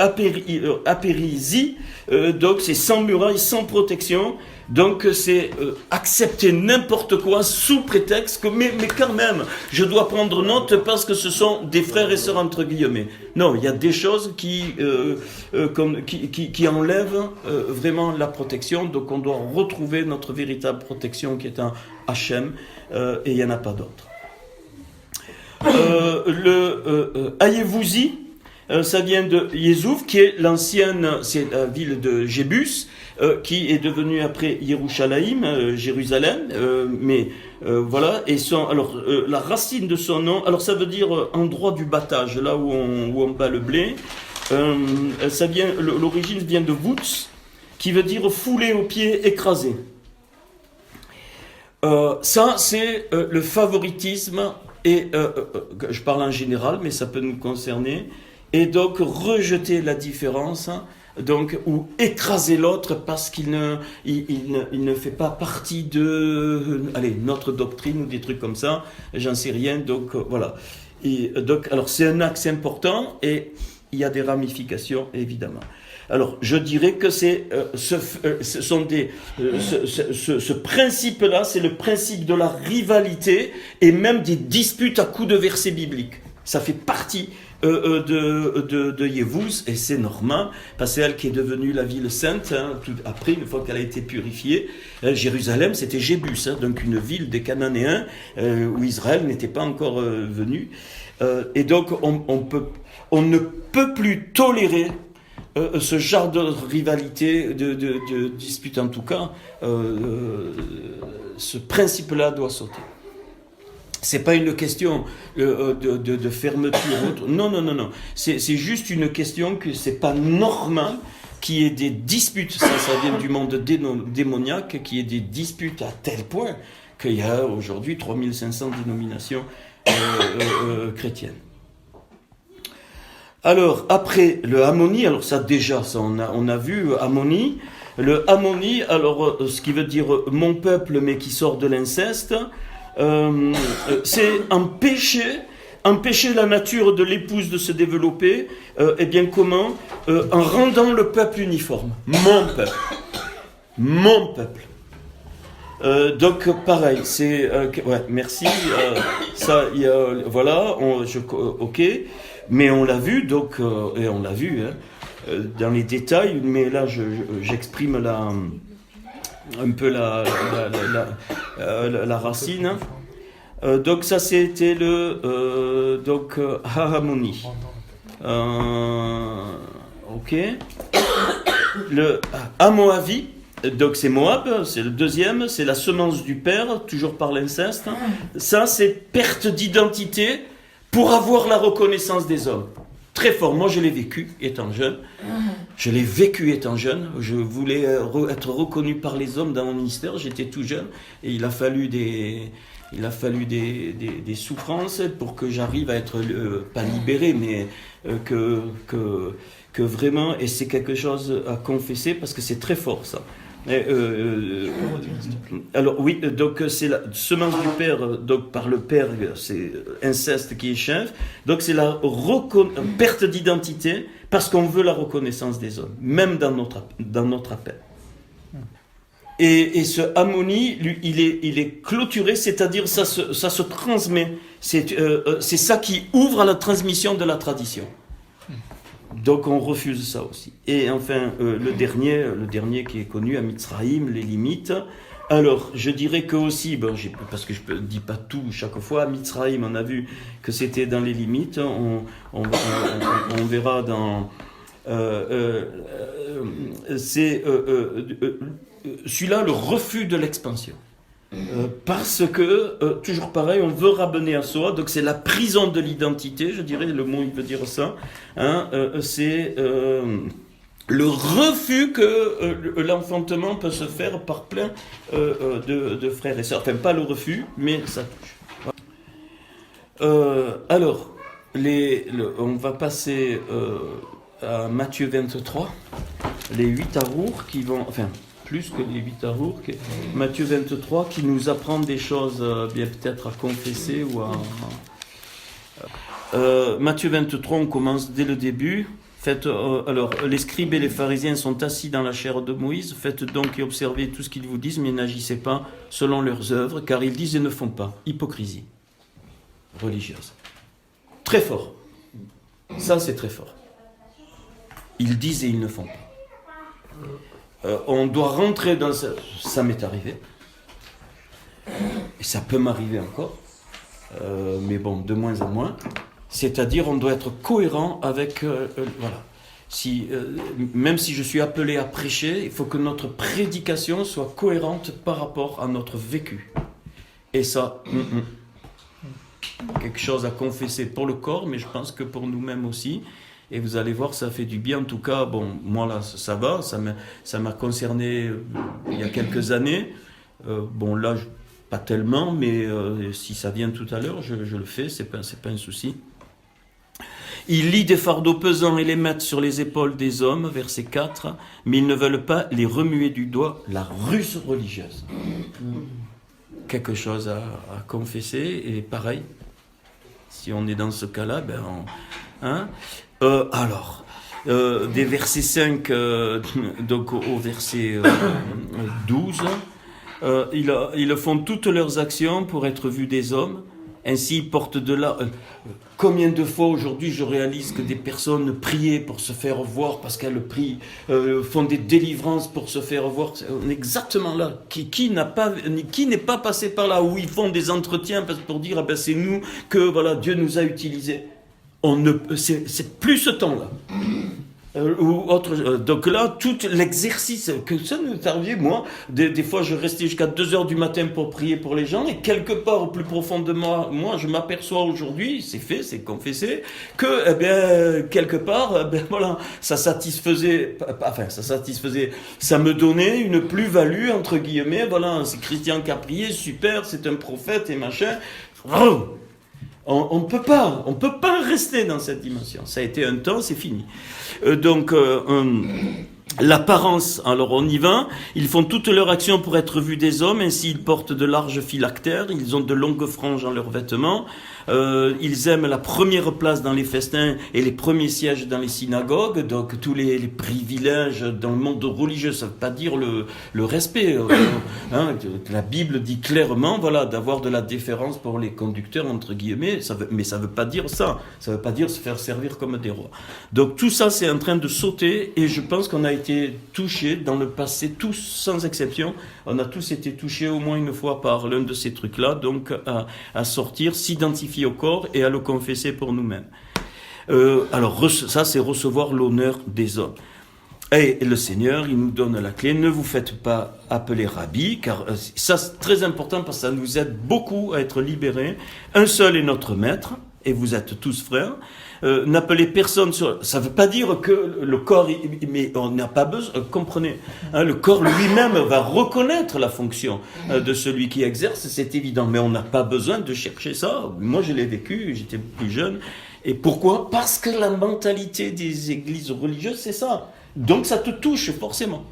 apérisie, donc c'est sans muraille, sans protection. Donc c'est accepter n'importe quoi sous prétexte que mais quand même je dois prendre note parce que ce sont des frères et sœurs entre guillemets. Non, il y a des choses qui enlèvent vraiment la protection. Donc on doit retrouver notre véritable protection qui est un Hachem et il n'y en a pas d'autre. Le Ayevouzi, Ça vient de Yézouf, qui est l'ancienne, c'est la ville de Jébus, qui est devenue après Yerushalayim, Jérusalem, voilà. Et la racine de son nom, alors ça veut dire endroit du battage, là où on bat le blé. L'origine vient de Wutz, qui veut dire foulé aux pieds, écrasé. Ça, c'est le favoritisme, et je parle en général, mais ça peut nous concerner, et donc rejeter la différence, donc, ou écraser l'autre parce qu'il ne fait pas partie de notre doctrine ou des trucs comme ça, j'en sais rien, donc voilà. Et, donc, alors c'est un axe important, et il y a des ramifications, évidemment. Alors, je dirais que ce principe-là, c'est le principe de la rivalité et même des disputes à coups de versets bibliques. Ça fait partie de Yévouz, et c'est normal, parce que c'est elle qui est devenue la ville sainte, tout après, une fois qu'elle a été purifiée. Jérusalem, c'était Jébus, donc une ville des Cananéens, où Israël n'était pas encore venu. Et donc, on ne peut plus tolérer ce genre de rivalité, de dispute en tout cas. Ce principe-là doit sauter. C'est pas une question de fermeture. Non. C'est juste une question que c'est pas normal qu'il y ait des disputes. Ça vient du monde démoniaque, qu'il y ait des disputes à tel point qu'il y a aujourd'hui 3500 dénominations chrétiennes. Alors, après le Hammoni, alors ça déjà, on a vu Hammoni. Le Hammoni, alors ce qui veut dire mon peuple mais qui sort de l'inceste, c'est empêcher la nature de l'épouse de se développer. Eh bien comment en rendant le peuple uniforme. Mon peuple. Donc pareil, c'est merci. Voilà, ok, mais on l'a vu donc et on l'a vu dans les détails. Mais là, j'exprime un peu la racine. Donc ça c'était le Hahamoni. Ok. Le Hamoavi. Donc c'est Moab, c'est le deuxième, c'est la semence du père, toujours par l'inceste. Ça c'est perte d'identité pour avoir la reconnaissance des hommes. Très fort, moi je l'ai vécu étant jeune. Je voulais être reconnu par les hommes dans mon ministère, j'étais tout jeune. Et il a fallu des souffrances pour que j'arrive à être, pas libéré, mais que vraiment, et c'est quelque chose à confesser parce que c'est très fort ça. Alors oui, donc c'est la semence du père, donc par le père, c'est inceste qui est chef. Donc c'est la perte d'identité parce qu'on veut la reconnaissance des hommes, même dans notre appel. Et ce Hammoni, lui, il est clôturé, c'est-à-dire ça se transmet. C'est ça qui ouvre à la transmission de la tradition. Donc on refuse ça aussi. Et enfin, le dernier qui est connu, à Mitzraïm, les limites. Alors, je dirais que aussi, parce que je ne dis pas tout chaque fois, à Mitzraïm, on a vu que c'était dans les limites. On verra dans... celui-là, le refus de l'expansion. Parce que, toujours pareil, on veut ramener à soi, donc c'est la prison de l'identité, je dirais, le mot il veut dire ça, c'est le refus que l'enfantement peut se faire par plein de frères et sœurs. Enfin, pas le refus, mais ça touche. Alors, on va passer à Matthieu 23, les 8 arours qui vont... Enfin, plus que les 8 arours, Matthieu 23 qui nous apprend des choses bien peut-être à confesser ou à... Matthieu 23, on commence dès le début. Alors, les scribes et les pharisiens sont assis dans la chaire de Moïse. Faites donc et observez tout ce qu'ils vous disent, mais n'agissez pas selon leurs œuvres, car ils disent et ne font pas. Hypocrisie religieuse. Très fort. Ça, c'est très fort. Ils disent et ils ne font pas. On doit rentrer dans ça. Ça m'est arrivé. Et ça peut m'arriver encore. Mais bon, de moins en moins. C'est-à-dire, on doit être cohérent avec... voilà. Même si je suis appelé à prêcher, il faut que notre prédication soit cohérente par rapport à notre vécu. Et ça, quelque chose à confesser pour le corps, mais je pense que pour nous-mêmes aussi. Et vous allez voir, ça fait du bien. En tout cas, bon, moi là, ça va, ça m'a concerné il y a quelques années. Bon, là, pas tellement, mais si ça vient tout à l'heure, je le fais, c'est pas un souci. Ils lient des fardeaux pesants et les mettent sur les épaules des hommes, verset 4, mais ils ne veulent pas les remuer du doigt, la ruse religieuse. Quelque chose à confesser, et pareil, si on est dans ce cas-là, des versets 5 donc au verset 12, ils font toutes leurs actions pour être vus des hommes. Ainsi, ils portent de là. Combien de fois aujourd'hui je réalise que des personnes priaient pour se faire voir parce qu'elles prient, font des délivrances pour se faire voir. On est exactement là. Qui n'est pas passé par là où ils font des entretiens pour dire c'est nous que voilà Dieu nous a utilisés. C'est plus ce temps-là. Donc là, tout l'exercice, que ça nous arrivait, moi, des fois je restais jusqu'à 2h du matin pour prier pour les gens, et quelque part au plus profond de moi, je m'aperçois aujourd'hui, c'est fait, c'est confessé, que, quelque part, voilà, ça me donnait une plus-value, entre guillemets, voilà, c'est Christian qui a prié, super, c'est un prophète et machin. On peut pas rester dans cette dimension. Ça a été un temps, c'est fini. L'apparence, alors on y va, ils font toutes leurs actions pour être vus des hommes, ainsi ils portent de larges phylactères, ils ont de longues franges dans leurs vêtements, ils aiment la première place dans les festins et les premiers sièges dans les synagogues, donc tous les privilèges dans le monde religieux, ça ne veut pas dire le respect. La Bible dit clairement, voilà, d'avoir de la déférence pour les conducteurs, entre guillemets, mais ça ne veut pas dire ça ne veut pas dire se faire servir comme des rois. Donc tout ça c'est en train de sauter, et je pense qu'on a été touchés dans le passé, tous sans exception, on a tous été touchés au moins une fois par l'un de ces trucs-là, donc à sortir, s'identifier au corps et à le confesser pour nous-mêmes. Alors ça c'est recevoir l'honneur des hommes. Et le Seigneur, il nous donne la clé, ne vous faites pas appeler rabbi, car ça c'est très important parce que ça nous aide beaucoup à être libérés. Un seul est notre maître, et vous êtes tous frères. N'appelez personne sur... Ça ne veut pas dire que le corps... Mais on n'a pas besoin... comprenez. Le corps lui-même va reconnaître la fonction de celui qui exerce, c'est évident. Mais on n'a pas besoin de chercher ça. Moi, je l'ai vécu, j'étais plus jeune. Et pourquoi ? Parce que la mentalité des églises religieuses, c'est ça. Donc ça te touche, forcément.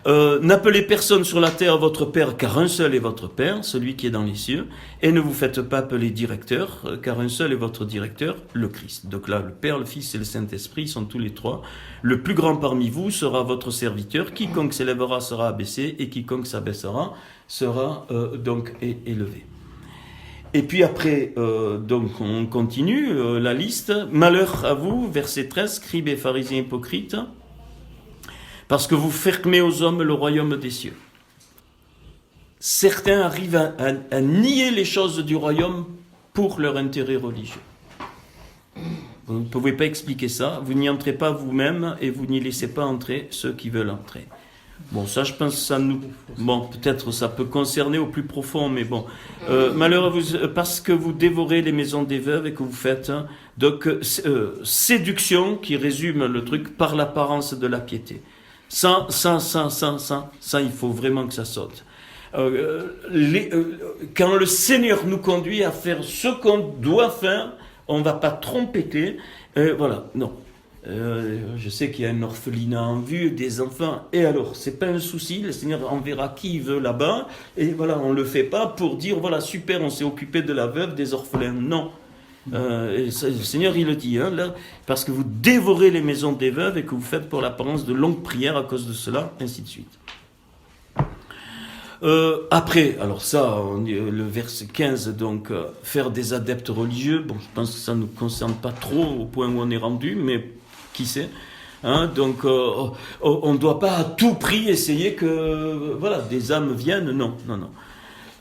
N'appelez personne sur la terre votre Père, car un seul est votre Père, celui qui est dans les cieux, et ne vous faites pas appeler directeur, car un seul est votre directeur, le Christ. Donc là, le Père, le Fils et le Saint-Esprit sont tous les trois. Le plus grand parmi vous sera votre serviteur, quiconque s'élèvera sera abaissé, et quiconque s'abaissera sera donc élevé. Et puis après, donc on continue la liste. Malheur à vous, verset 13, scribes et pharisiens hypocrites, parce que vous fermez aux hommes le royaume des cieux. Certains arrivent à nier les choses du royaume pour leur intérêt religieux. Vous ne pouvez pas expliquer ça, vous n'y entrez pas vous-même et vous n'y laissez pas entrer ceux qui veulent entrer. Bon, ça je pense que ça nous... Bon, peut-être ça peut concerner au plus profond, mais bon. Malheur à vous, parce que vous dévorez les maisons des veuves et que vous faites... donc, séduction qui résume le truc par l'apparence de la piété. Ça, il faut vraiment que ça saute. Quand le Seigneur nous conduit à faire ce qu'on doit faire, on ne va pas tromper. Voilà, non. Je sais qu'il y a un orphelinat en vue, des enfants, et alors, c'est pas un souci, le Seigneur enverra qui il veut là-bas, et voilà, on le fait pas pour dire, voilà, super, on s'est occupé de la veuve, des orphelins, non. Le Seigneur il le dit là, parce que vous dévorez les maisons des veuves et que vous faites pour l'apparence de longues prières à cause de cela, ainsi de suite. Après, alors ça, le verset 15, donc faire des adeptes religieux, bon, je pense que ça ne nous concerne pas trop au point où on est rendu, mais qui sait, donc on ne doit pas à tout prix essayer que voilà, des âmes viennent, non.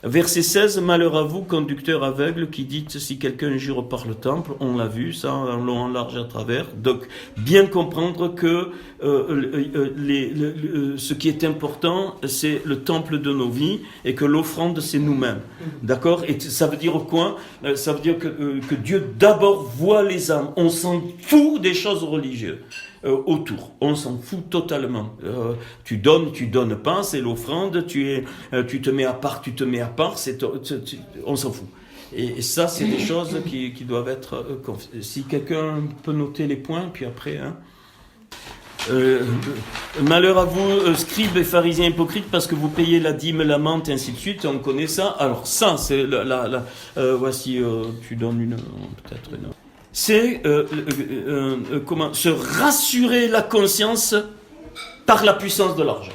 Verset 16, malheur à vous, conducteurs aveugles, qui dites si quelqu'un jure par le temple, on l'a vu, ça en long, en large, à travers. Donc, bien comprendre que ce qui est important, c'est le temple de nos vies et que l'offrande, c'est nous-mêmes. D'accord? Et ça veut dire quoi? Ça veut dire que Dieu d'abord voit les âmes. On s'en fout des choses religieuses. Autour, on s'en fout totalement. Tu donnes pas, c'est l'offrande. Tu te mets à part, on s'en fout. Et ça, c'est des choses qui doivent être. Si quelqu'un peut noter les points, puis après. Malheur à vous, scribes et pharisiens hypocrites, parce que vous payez la dîme, la menthe, et ainsi de suite. On connaît ça. Alors ça, c'est voici. Tu donnes peut-être une. C'est comment se rassurer la conscience par la puissance de l'argent.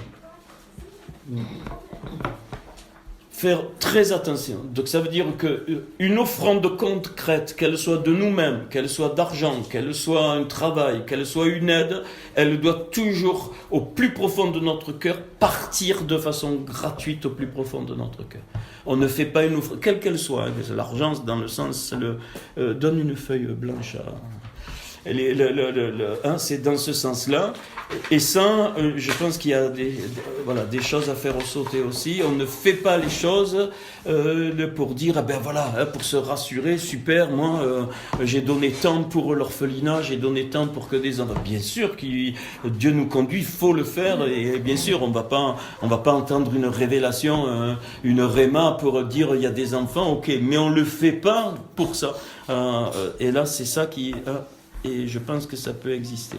Faire très attention. Donc ça veut dire qu'une offrande concrète, qu'elle soit de nous-mêmes, qu'elle soit d'argent, qu'elle soit un travail, qu'elle soit une aide, elle doit toujours au plus profond de notre cœur partir de façon gratuite au plus profond de notre cœur. On ne fait pas une offrande, quelle qu'elle soit. L'argent, dans le sens, donne une feuille blanche à... c'est dans ce sens-là. Et ça, je pense qu'il y a des choses à faire sauter aussi. On ne fait pas les choses pour dire, pour se rassurer, super, moi, j'ai donné tant pour l'orphelinat, j'ai donné tant pour que des enfants. Bien sûr que Dieu nous conduit, il faut le faire. Et bien sûr, on va pas entendre une révélation, une réma pour dire, il y a des enfants, ok, mais on le fait pas pour ça. Et là, c'est ça qui... et je pense que ça peut exister.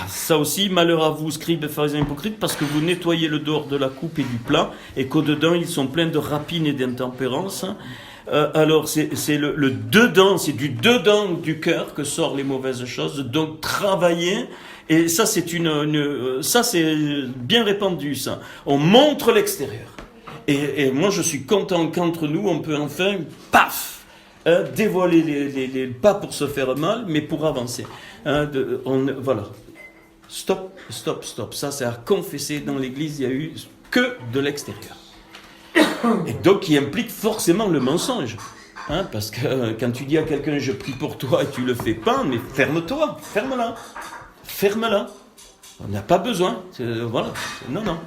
Ça aussi, malheur à vous, scribes et pharisiens hypocrites, parce que vous nettoyez le dehors de la coupe et du plat, et qu'au-dedans, ils sont pleins de rapine et d'intempérance. Alors, c'est le dedans, c'est du dedans du cœur que sortent les mauvaises choses. Donc, travailler, et ça, c'est ça, c'est bien répandu, ça. On montre l'extérieur. Et moi, je suis content qu'entre nous, on peut enfin, paf, dévoiler les pas pour se faire mal, mais pour avancer. Voilà. Stop. Ça, c'est à confesser dans l'Église. Il n'y a eu que de l'extérieur. Et donc, qui implique forcément le mensonge. Parce que quand tu dis à quelqu'un, je prie pour toi et tu le fais pas, mais ferme-toi, ferme-la. On n'a pas besoin. Voilà. Non.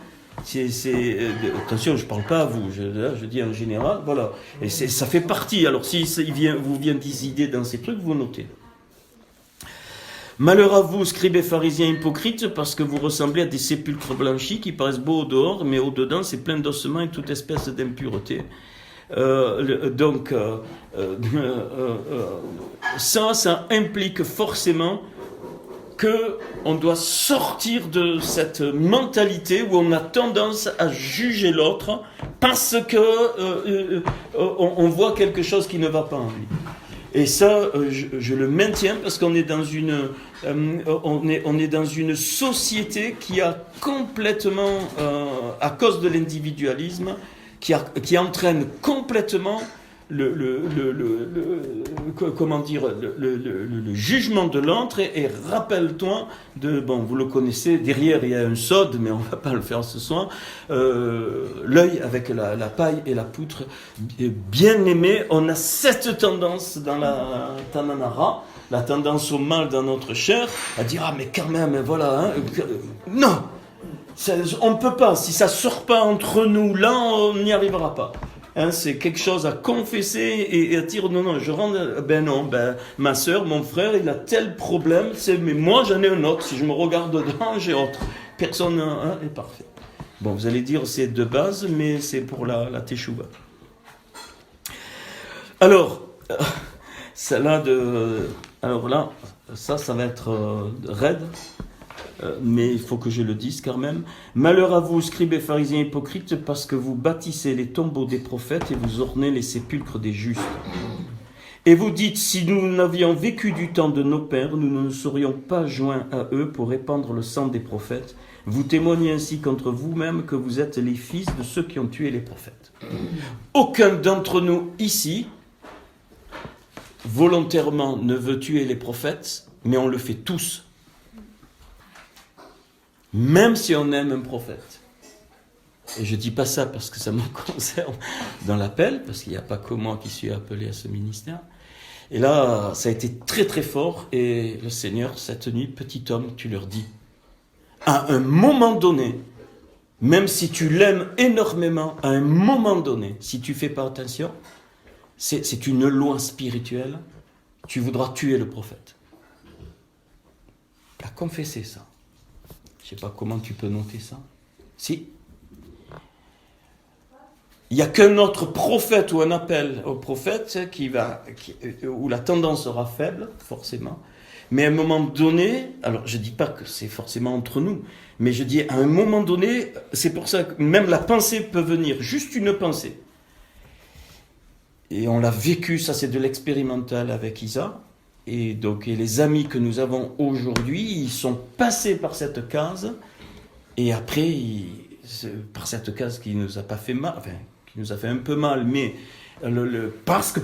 Attention, je ne parle pas à vous, je dis en général, voilà. Et ça fait partie. Alors, si vous vient des idées dans ces trucs, vous notez. Malheur à vous, scribes et pharisiens hypocrites, parce que vous ressemblez à des sépulcres blanchis qui paraissent beaux au dehors, mais au dedans, c'est plein d'ossements et toute espèce d'impureté. Ça implique forcément qu'on doit sortir de cette mentalité où on a tendance à juger l'autre parce que on voit quelque chose qui ne va pas en lui. Et ça, je le maintiens parce qu'on est dans on est dans une société qui a complètement, à cause de l'individualisme, qui entraîne complètement le jugement de l'autre et rappelle-toi vous le connaissez, derrière il y a un sode, mais on ne va pas le faire ce soir, l'œil avec la paille et la poutre. Bien aimé, on a cette tendance dans la Tananara, la tendance au mal dans notre chair, à dire mais quand même, voilà, non, on ne peut pas, si ça ne sort pas entre nous, là on n'y arrivera pas. C'est quelque chose à confesser et à dire non, je rentre. Ma soeur, mon frère, il a tel problème, mais moi j'en ai un autre. Si je me regarde dedans, j'ai autre. Personne est parfait. Bon, vous allez dire c'est de base, mais c'est pour la teshuva. Alors, ça va être raide. Mais il faut que je le dise quand même. Malheur à vous, scribes et pharisiens hypocrites, parce que vous bâtissez les tombeaux des prophètes et vous ornez les sépulcres des justes. Et vous dites, si nous n'avions vécu du temps de nos pères, nous ne nous serions pas joints à eux pour répandre le sang des prophètes. Vous témoignez ainsi contre vous-même que vous êtes les fils de ceux qui ont tué les prophètes. Aucun d'entre nous ici, volontairement, ne veut tuer les prophètes, mais on le fait tous. Même si on aime un prophète. Et je ne dis pas ça parce que ça me concerne dans l'appel, parce qu'il n'y a pas que moi qui suis appelé à ce ministère. Et là, ça a été très très fort, et le Seigneur, cette nuit, petit homme, tu leur dis, à un moment donné, même si tu l'aimes énormément, à un moment donné, si tu ne fais pas attention, c'est une loi spirituelle, tu voudras tuer le prophète. Il a confessé ça. Je ne sais pas comment tu peux noter ça. Si. Il n'y a qu'un autre prophète ou un appel au prophète où la tendance sera faible, forcément. Mais à un moment donné, alors je ne dis pas que c'est forcément entre nous, mais je dis à un moment donné, c'est pour ça que même la pensée peut venir, juste une pensée. Et on l'a vécu, ça c'est de l'expérimental avec Isa. Et donc les amis que nous avons aujourd'hui, ils sont passés par cette case, et après, par cette case qui nous a pas fait mal, enfin, qui nous a fait un peu mal, mais parce que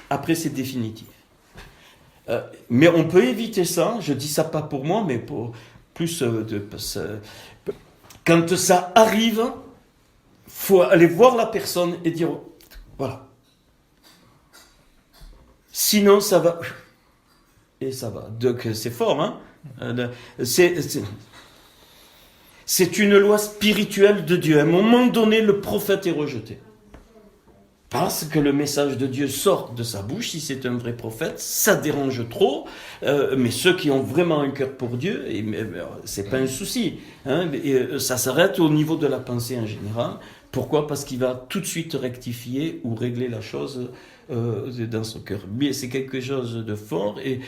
après c'est définitif. Mais on peut éviter ça, je dis ça pas pour moi, mais pour plus quand ça arrive, faut aller voir la personne et dire voilà. Sinon ça va et ça va. Donc c'est fort, hein. C'est une loi spirituelle de Dieu. À un moment donné, le prophète est rejeté. Parce que le message de Dieu sort de sa bouche, si c'est un vrai prophète, ça dérange trop. Mais ceux qui ont vraiment un cœur pour Dieu, c'est pas un souci. Hein, ça s'arrête au niveau de la pensée en général. Pourquoi ? Parce qu'il va tout de suite rectifier ou régler la chose dans son cœur. Mais c'est quelque chose de fort. Et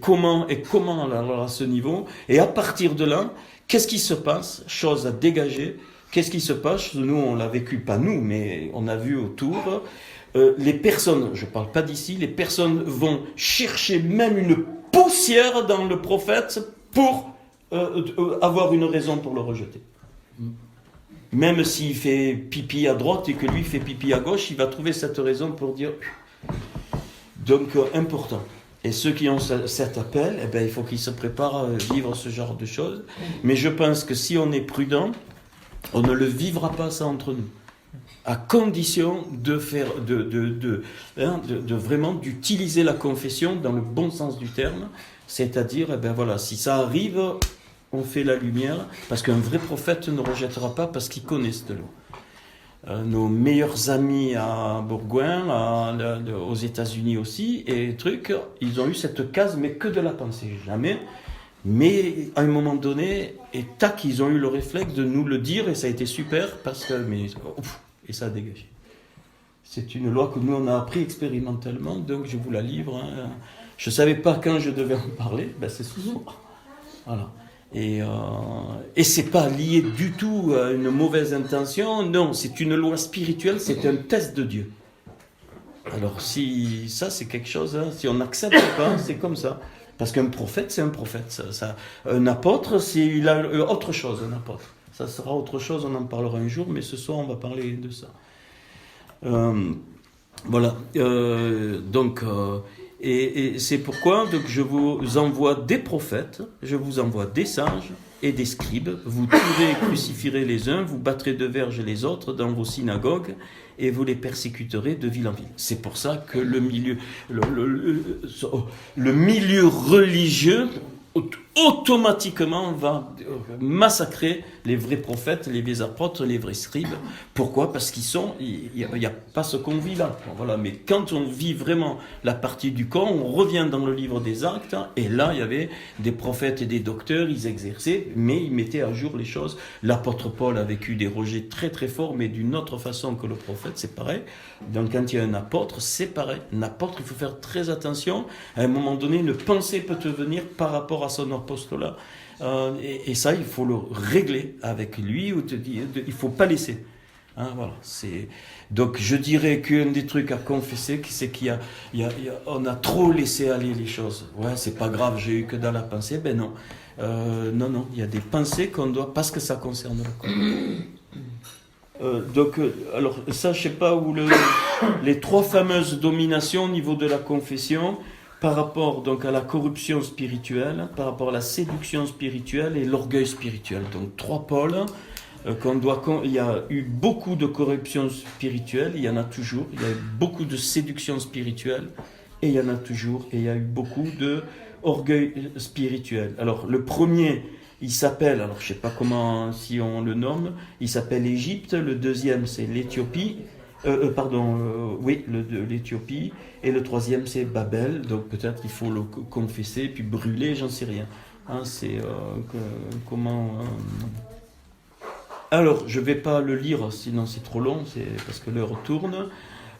comment alors à ce niveau ? Et à partir de là, qu'est-ce qui se passe ? Chose à dégager. Qu'est-ce qui se passe ? Nous, on l'a vécu, pas nous, mais on a vu autour. Les personnes, je ne parle pas d'ici, les personnes vont chercher même une poussière dans le prophète pour avoir une raison pour le rejeter. Même s'il fait pipi à droite et que lui fait pipi à gauche, il va trouver cette raison pour dire... Donc, important. Et ceux qui ont cet appel, eh ben, il faut qu'ils se préparent à vivre ce genre de choses. Mais je pense que si on est prudent, on ne le vivra pas ça entre nous, à condition de faire, de vraiment d'utiliser la confession dans le bon sens du terme, c'est-à-dire, eh ben voilà, si ça arrive, on fait la lumière, parce qu'un vrai prophète ne rejettera pas parce qu'il connaît cette loi. Nos meilleurs amis à Bourgoin, aux États-Unis aussi, et trucs, ils ont eu cette case, mais que de la pensée, jamais. Mais à un moment donné, et tac, ils ont eu le réflexe de nous le dire, et ça a été super, parce que, et ça a dégagé. C'est une loi que nous on a appris expérimentalement, donc je vous la livre. Hein. Je ne savais pas quand je devais en parler, ben c'est ce soir. Voilà. Et c'est pas lié du tout à une mauvaise intention, non, c'est une loi spirituelle, c'est un test de Dieu. Alors si ça c'est quelque chose, hein, si on n'accepte pas, c'est comme ça. Parce qu'un prophète, c'est un prophète. Un apôtre, il a autre chose, un apôtre. Ça sera autre chose, on en parlera un jour, mais ce soir, on va parler de ça. Voilà. Et c'est pourquoi donc, je vous envoie des prophètes, je vous envoie des sages et des scribes. Vous tuerez et crucifierez les uns, vous battrez de verge les autres dans vos synagogues, et vous les persécuterez de ville en ville. C'est pour ça que le milieu religieux automatiquement va massacrer les vrais prophètes, les vrais apôtres, les vrais scribes. Pourquoi ? Parce il n'y a pas ce qu'on vit là. Voilà. Mais quand on vit vraiment la partie du corps, on revient dans le livre des Actes, et là il y avait des prophètes et des docteurs, ils exerçaient, mais ils mettaient à jour les choses. L'apôtre Paul a vécu des rejets très très forts, mais d'une autre façon que le prophète, c'est pareil. Donc quand il y a un apôtre, c'est pareil. Un apôtre, il faut faire très attention. À un moment donné, une pensée peut te venir par rapport à son apostolat. Et ça, il faut le régler avec lui, ou il ne faut pas laisser. Hein, voilà, donc je dirais qu'un des trucs à confesser, c'est on a trop laissé aller les choses. Ouais, c'est pas grave, j'ai eu que dans la pensée. Ben non. Non, il y a des pensées qu'on doit, parce que ça concerne le corps. Donc, alors ça, je sais pas où les trois fameuses dominations au niveau de la confession, par rapport donc à la corruption spirituelle, par rapport à la séduction spirituelle et l'orgueil spirituel. Donc trois pôles. Il y a eu beaucoup de corruption spirituelle, il y en a toujours. Il y a eu beaucoup de séduction spirituelle, et il y en a toujours. Et il y a eu beaucoup de orgueil spirituel. Alors, le premier, il s'appelle, alors je ne sais pas comment, si on le nomme, il s'appelle l'Égypte. Le deuxième, c'est l'Éthiopie. L'Éthiopie. Et le troisième, c'est Babel. Donc, peut-être il faut le confesser, puis brûler, j'en sais rien. Hein, comment... Alors, je ne vais pas le lire, sinon c'est trop long, c'est parce que l'heure tourne.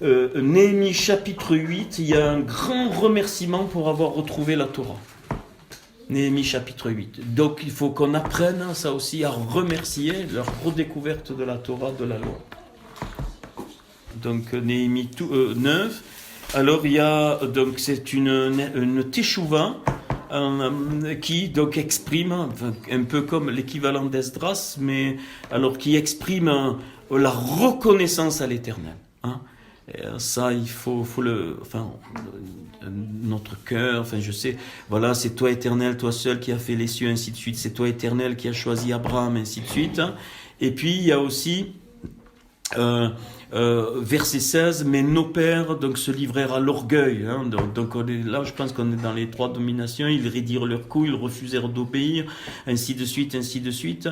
Néhémie chapitre 8, il y a un grand remerciement pour avoir retrouvé la Torah. Néhémie chapitre 8. Donc, il faut qu'on apprenne, ça aussi, à remercier leur redécouverte de la Torah, de la loi. Donc, Néhémie 9. Alors, il y a, donc, c'est une teshuva, qui donc exprime un peu comme l'équivalent d'Esdras, mais alors qui exprime la reconnaissance à l'Éternel. Hein. Ça, il faut notre cœur, je sais, voilà, c'est toi Éternel, toi seul qui as fait les cieux, ainsi de suite. C'est toi Éternel qui as choisi Abraham, ainsi de suite. Hein. Et puis il y a aussi verset 16, mais nos pères donc se livrèrent à l'orgueil. Hein, donc on est là, je pense qu'on est dans les trois dominations. Ils raidirent leur cou, ils refusèrent d'obéir, ainsi de suite, ainsi de suite.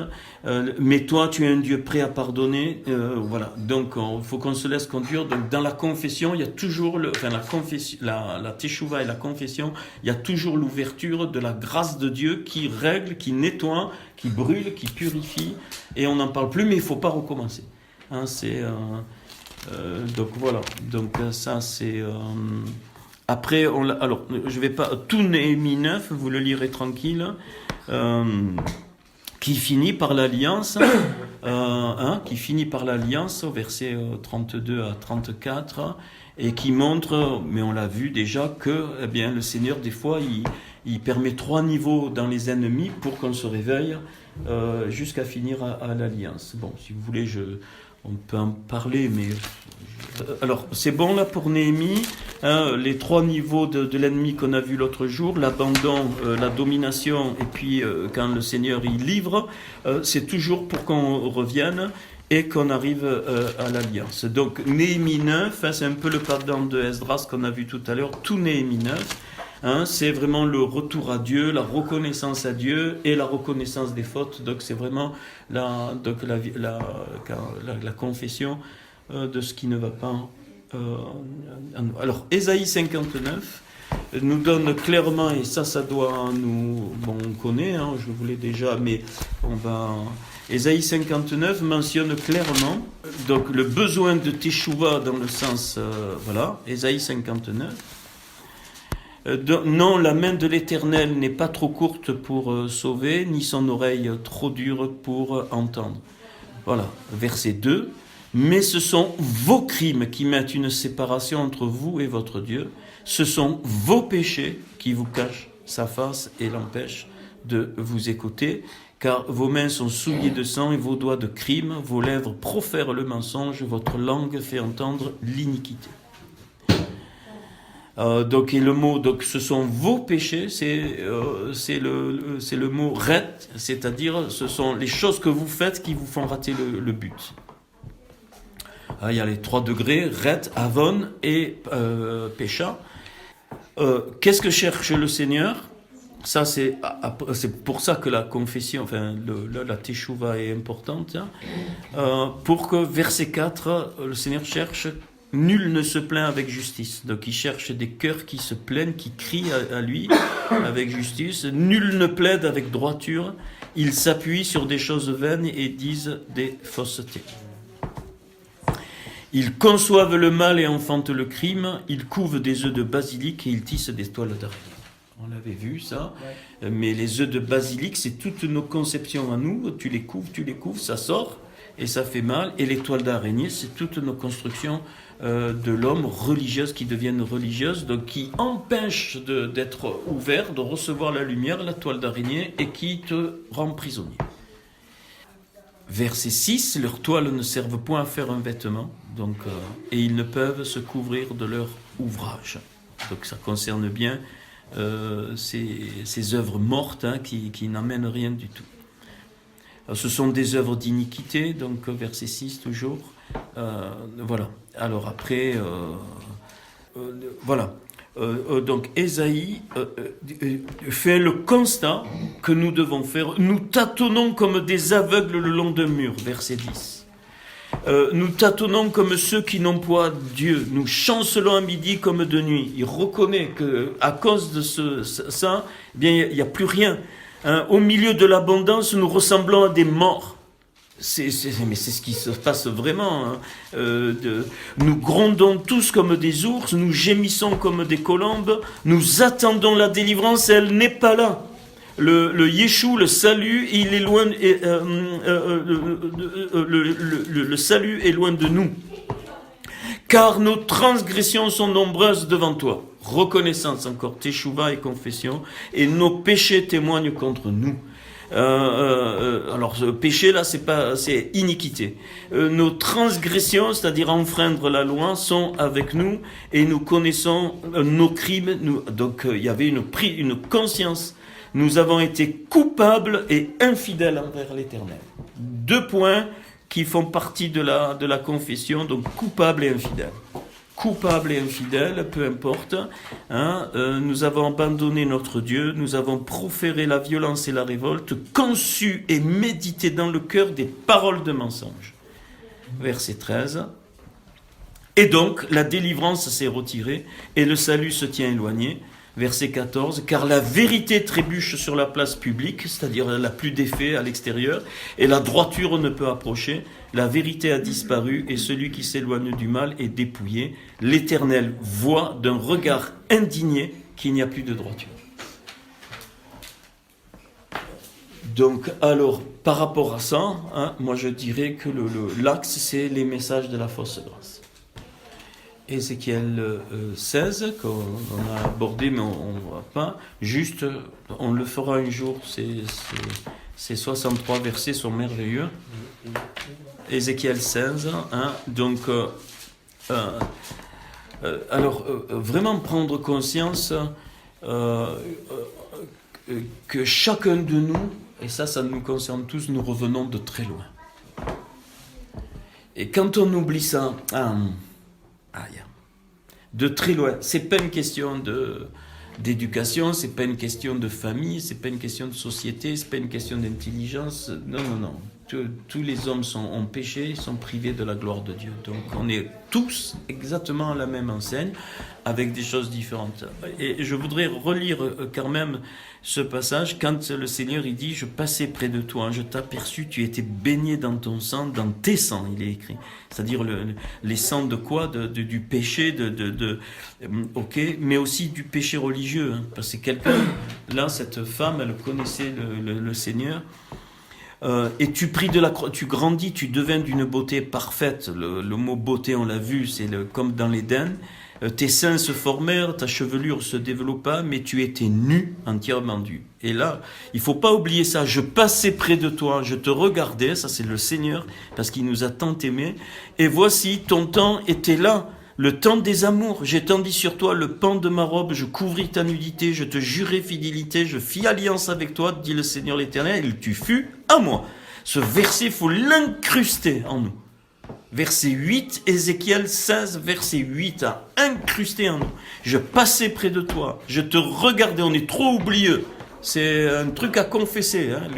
Mais toi, tu es un Dieu prêt à pardonner. Voilà. Donc il faut qu'on se laisse conduire. Donc dans la confession, il y a toujours la teshuva et la confession. Il y a toujours l'ouverture de la grâce de Dieu qui règle, qui nettoie, qui brûle, qui purifie. Et on n'en parle plus, mais il faut pas recommencer. Hein, donc voilà, donc ça c'est... Après, alors je vais pas... Tout Néhémie 9, vous le lirez tranquille, qui finit par l'alliance, qui finit par l'alliance au verset 32 à 34, et qui montre, mais on l'a vu déjà, que eh bien, le Seigneur des fois il permet 3 niveaux dans les ennemis pour qu'on se réveille jusqu'à finir à l'alliance. Bon, si vous voulez, on peut en parler, mais... Alors, c'est bon là pour Néhémie, hein, les 3 niveaux de l'ennemi qu'on a vu l'autre jour, l'abandon, la domination, et puis quand le Seigneur il livre, c'est toujours pour qu'on revienne et qu'on arrive à l'alliance. Donc, Néhémie 9, c'est un peu le pendant de Esdras qu'on a vu tout à l'heure, tout Néhémie 9. Hein, c'est vraiment le retour à Dieu, la reconnaissance à Dieu et la reconnaissance des fautes. Donc c'est vraiment la confession de ce qui ne va pas. Alors Ésaïe 59 nous donne clairement, et ça doit nous... Bon, on connaît, hein, je voulais déjà, mais on va... Ésaïe 59 mentionne clairement donc, le besoin de teshuva dans le sens... voilà, Ésaïe 59. Non, la main de l'Éternel n'est pas trop courte pour sauver, ni son oreille trop dure pour entendre. Voilà, verset 2. Mais ce sont vos crimes qui mettent une séparation entre vous et votre Dieu. Ce sont vos péchés qui vous cachent sa face et l'empêchent de vous écouter. Car vos mains sont souillées de sang et vos doigts de crime. Vos lèvres profèrent le mensonge, votre langue fait entendre l'iniquité. Donc, et le mot, donc, ce sont vos péchés, c'est le mot ret, c'est-à-dire ce sont les choses que vous faites qui vous font rater le but. Il y a les 3 degrés, ret, avon et pécha. Qu'est-ce que cherche le Seigneur ? Ça, c'est pour ça que la confession, la teshuva est importante. Hein, pour que, verset 4, le Seigneur cherche... Nul ne se plaint avec justice. Donc il cherche des cœurs qui se plaignent, qui crient à lui avec justice. Nul ne plaide avec droiture. Ils s'appuient sur des choses vaines et disent des faussetés. Ils conçoivent le mal et enfantent le crime. Ils couvent des œufs de basilic et ils tissent des toiles d'araignée. On l'avait vu ça. Ouais. Mais les œufs de basilic, c'est toutes nos conceptions à nous. Tu les couves, ça sort et ça fait mal. Et les toiles d'araignée, c'est toutes nos constructions de l'homme religieuses qui deviennent religieuses, donc qui empêchent d'être ouvert, de recevoir la lumière, la toile d'araignée, et qui te rend prisonnier. Verset 6, leurs toiles ne servent point à faire un vêtement, donc, et ils ne peuvent se couvrir de leur ouvrage. Donc ça concerne bien ces œuvres mortes, hein, qui n'amènent rien du tout. Ce sont des œuvres d'iniquité, donc verset 6 toujours. Voilà. Alors après, voilà. Donc Ésaïe fait le constat que nous devons faire. Nous tâtonnons comme des aveugles le long d'un mur, verset 10. Nous tâtonnons comme ceux qui n'ont point Dieu. Nous chancelons à midi comme de nuit. Il reconnaît que à cause de ça, eh bien il n'y a plus rien. Hein, au milieu de l'abondance, nous ressemblons à des morts. Mais c'est ce qui se passe vraiment. Hein. Nous grondons tous comme des ours, nous gémissons comme des colombes, nous attendons la délivrance, elle n'est pas là. Le Yeshua, le salut, il est loin. Le salut est loin de nous. Car nos transgressions sont nombreuses devant toi. Reconnaissance encore, teshuva et confession, et nos péchés témoignent contre nous. Alors ce péché là c'est iniquité. Nos transgressions, c'est-à-dire enfreindre la loi, sont avec nous et nous connaissons nos crimes. Donc il y avait une conscience. Nous avons été coupables et infidèles envers l'Éternel. 2 points qui font partie de la confession, donc coupable et infidèle. Coupable et infidèle, peu importe, hein, nous avons abandonné notre Dieu, nous avons proféré la violence et la révolte, conçu et médité dans le cœur des paroles de mensonge. Verset 13. Et donc, la délivrance s'est retirée et le salut se tient éloigné. Verset 14, car la vérité trébuche sur la place publique, c'est-à-dire elle n'a plus d'effet à l'extérieur, et la droiture ne peut approcher. La vérité a disparu, et celui qui s'éloigne du mal est dépouillé. L'Éternel voit d'un regard indigné qu'il n'y a plus de droiture. Donc, alors, par rapport à ça, hein, moi je dirais que l'axe, c'est les messages de la fausse grâce. Ézéchiel 16, qu'on a abordé, mais on ne voit pas. Juste, on le fera un jour, ces 63 versets sont merveilleux. Ézéchiel 16, hein, donc, alors, vraiment prendre conscience que chacun de nous, et ça nous concerne tous, nous revenons de très loin. Et quand on oublie ça, de très loin. C'est pas une question d'éducation, c'est pas une question de famille, c'est pas une question de société, c'est pas une question d'intelligence. Non. Tous les hommes ont péché, ils sont privés de la gloire de Dieu. Donc on est tous exactement à la même enseigne, avec des choses différentes. Et je voudrais relire quand même ce passage, quand le Seigneur il dit « Je passais près de toi, je t'aperçus, tu étais baigné dans ton sang, dans tes sangs », il est écrit. C'est-à-dire les sangs de quoi ? Du péché, ok, mais aussi du péché religieux. Hein, parce que quelqu'un, là, cette femme, elle connaissait le Seigneur. Et tu pries de la croix, tu grandis, tu deviens d'une beauté parfaite. Le mot beauté, on l'a vu, c'est comme dans l'Éden. Tes seins se formèrent, ta chevelure se développa, mais tu étais nu, entièrement nu. Et là, il faut pas oublier ça. Je passais près de toi, je te regardais, ça c'est le Seigneur, parce qu'il nous a tant aimés. Et voici, ton temps était là, le temps des amours. J'ai tendu sur toi le pan de ma robe, je couvris ta nudité, je te jurai fidélité, je fis alliance avec toi, dit le Seigneur l'Éternel, et tu fus à moi. Ce verset, il faut l'incruster en nous. Verset 8, Ézéchiel 16, verset 8, à incruster en nous. Je passais près de toi, je te regardais, on est trop oublieux. C'est un truc à confesser, hein,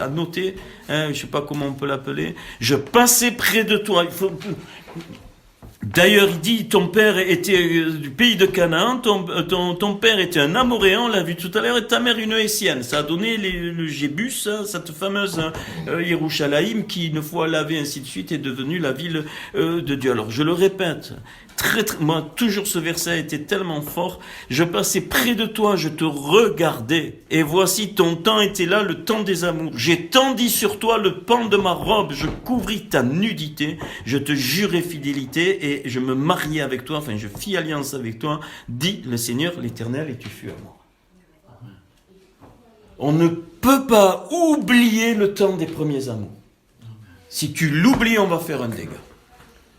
à noter, hein, je ne sais pas comment on peut l'appeler. Je passais près de toi. D'ailleurs, il dit, ton père était du pays de Canaan, ton père était un Amoréen, on l'a vu tout à l'heure, et ta mère une Hessienne. Ça a donné le Jébus, hein, cette fameuse Yerushalayim, qui, une fois lavée, ainsi de suite, est devenue la ville de Dieu. Alors, je le répète, moi, toujours ce verset a été tellement fort. Je passais près de toi, je te regardais, et voici ton temps était là, le temps des amours. J'ai tendu sur toi le pan de ma robe, je couvris ta nudité, je te jurai fidélité, et je me mariai avec toi, enfin je fis alliance avec toi, dit le Seigneur l'Éternel, et tu fus à moi. On ne peut pas oublier le temps des premiers amours. Si tu l'oublies, on va faire un dégât.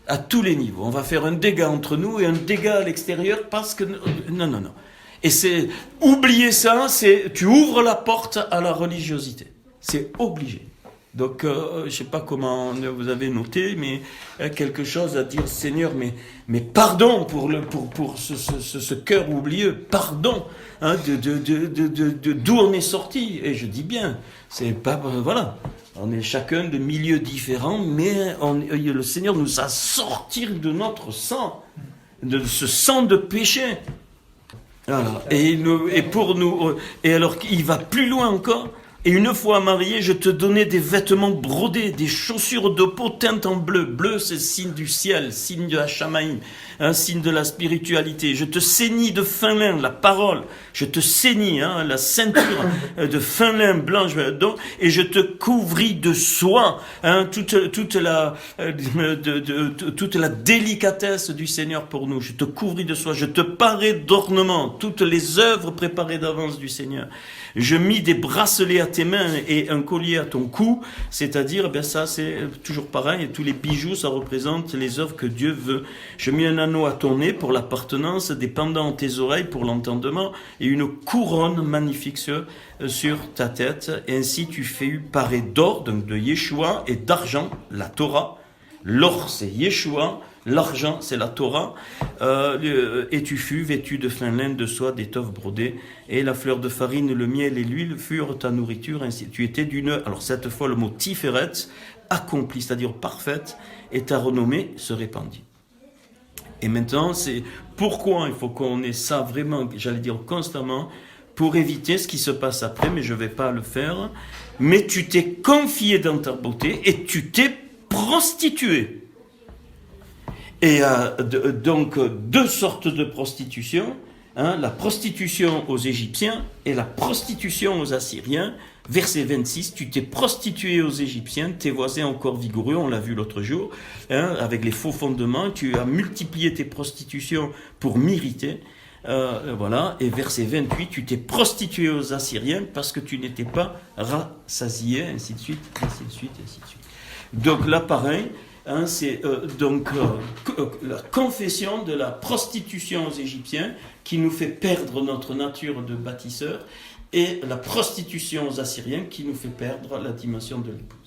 À tous les niveaux. On va faire un dégât entre nous et un dégât à l'extérieur parce que... Non. Et c'est... Oublier ça, c'est... Tu ouvres la porte à la religiosité. C'est obligé. Donc, je ne sais pas comment vous avez noté, mais quelque chose à dire, Seigneur, mais pardon pour ce cœur oublieux, pardon hein, d'où on est sorti. Et je dis bien, c'est pas voilà, on est chacun de milieux différents, mais le Seigneur nous a sortis de notre sang, de ce sang de péché. Voilà. Et pour nous, et alors il va plus loin encore. Et une fois marié, je te donnais des vêtements brodés, des chaussures de peau teintes en bleu. Bleu, c'est signe du ciel, signe de la Shamaïm, un signe de la spiritualité. Je te ceignis de fin lin, la parole. Je te ceignis, la ceinture de fin lin blanche, et je te couvris de soie, toute la délicatesse du Seigneur pour nous. Je te couvris de soie, je te parais d'ornements, toutes les œuvres préparées d'avance du Seigneur. Je mis des bracelets à tes mains et un collier à ton cou, c'est-à-dire, ça c'est toujours pareil, et tous les bijoux, ça représente les œuvres que Dieu veut. Je mis un anneau à ton nez pour l'appartenance, des pendants à tes oreilles pour l'entendement, et une couronne magnifique sur ta tête. Et ainsi tu fus paré d'or, donc de Yeshua, et d'argent, la Torah. L'or c'est Yeshua, l'argent c'est la Torah, et tu fus vêtu de fin lin, de soie, d'étoffe brodée, et la fleur de farine, le miel et l'huile furent ta nourriture, ainsi tu étais alors cette fois le mot tiferet, accompli, c'est-à-dire parfaite, et ta renommée se répandit. Et maintenant, c'est pourquoi il faut qu'on ait ça vraiment, j'allais dire constamment, pour éviter ce qui se passe après, mais je ne vais pas le faire, mais tu t'es confié dans ta beauté, et tu t'es prostituée. Et donc deux sortes de prostitution, la prostitution aux Égyptiens et la prostitution aux Assyriens. Verset 26, tu t'es prostitué aux Égyptiens, tes voisins encore vigoureux, on l'a vu l'autre jour, avec les faux fondements, tu as multiplié tes prostitutions pour m'irriter. Voilà, et verset 28, tu t'es prostitué aux Assyriens parce que tu n'étais pas rassasié, ainsi de suite, ainsi de suite, ainsi de suite. Donc là, pareil, c'est la confession de la prostitution aux Égyptiens qui nous fait perdre notre nature de bâtisseur, et la prostitution aux Assyriens qui nous fait perdre la dimension de l'époux.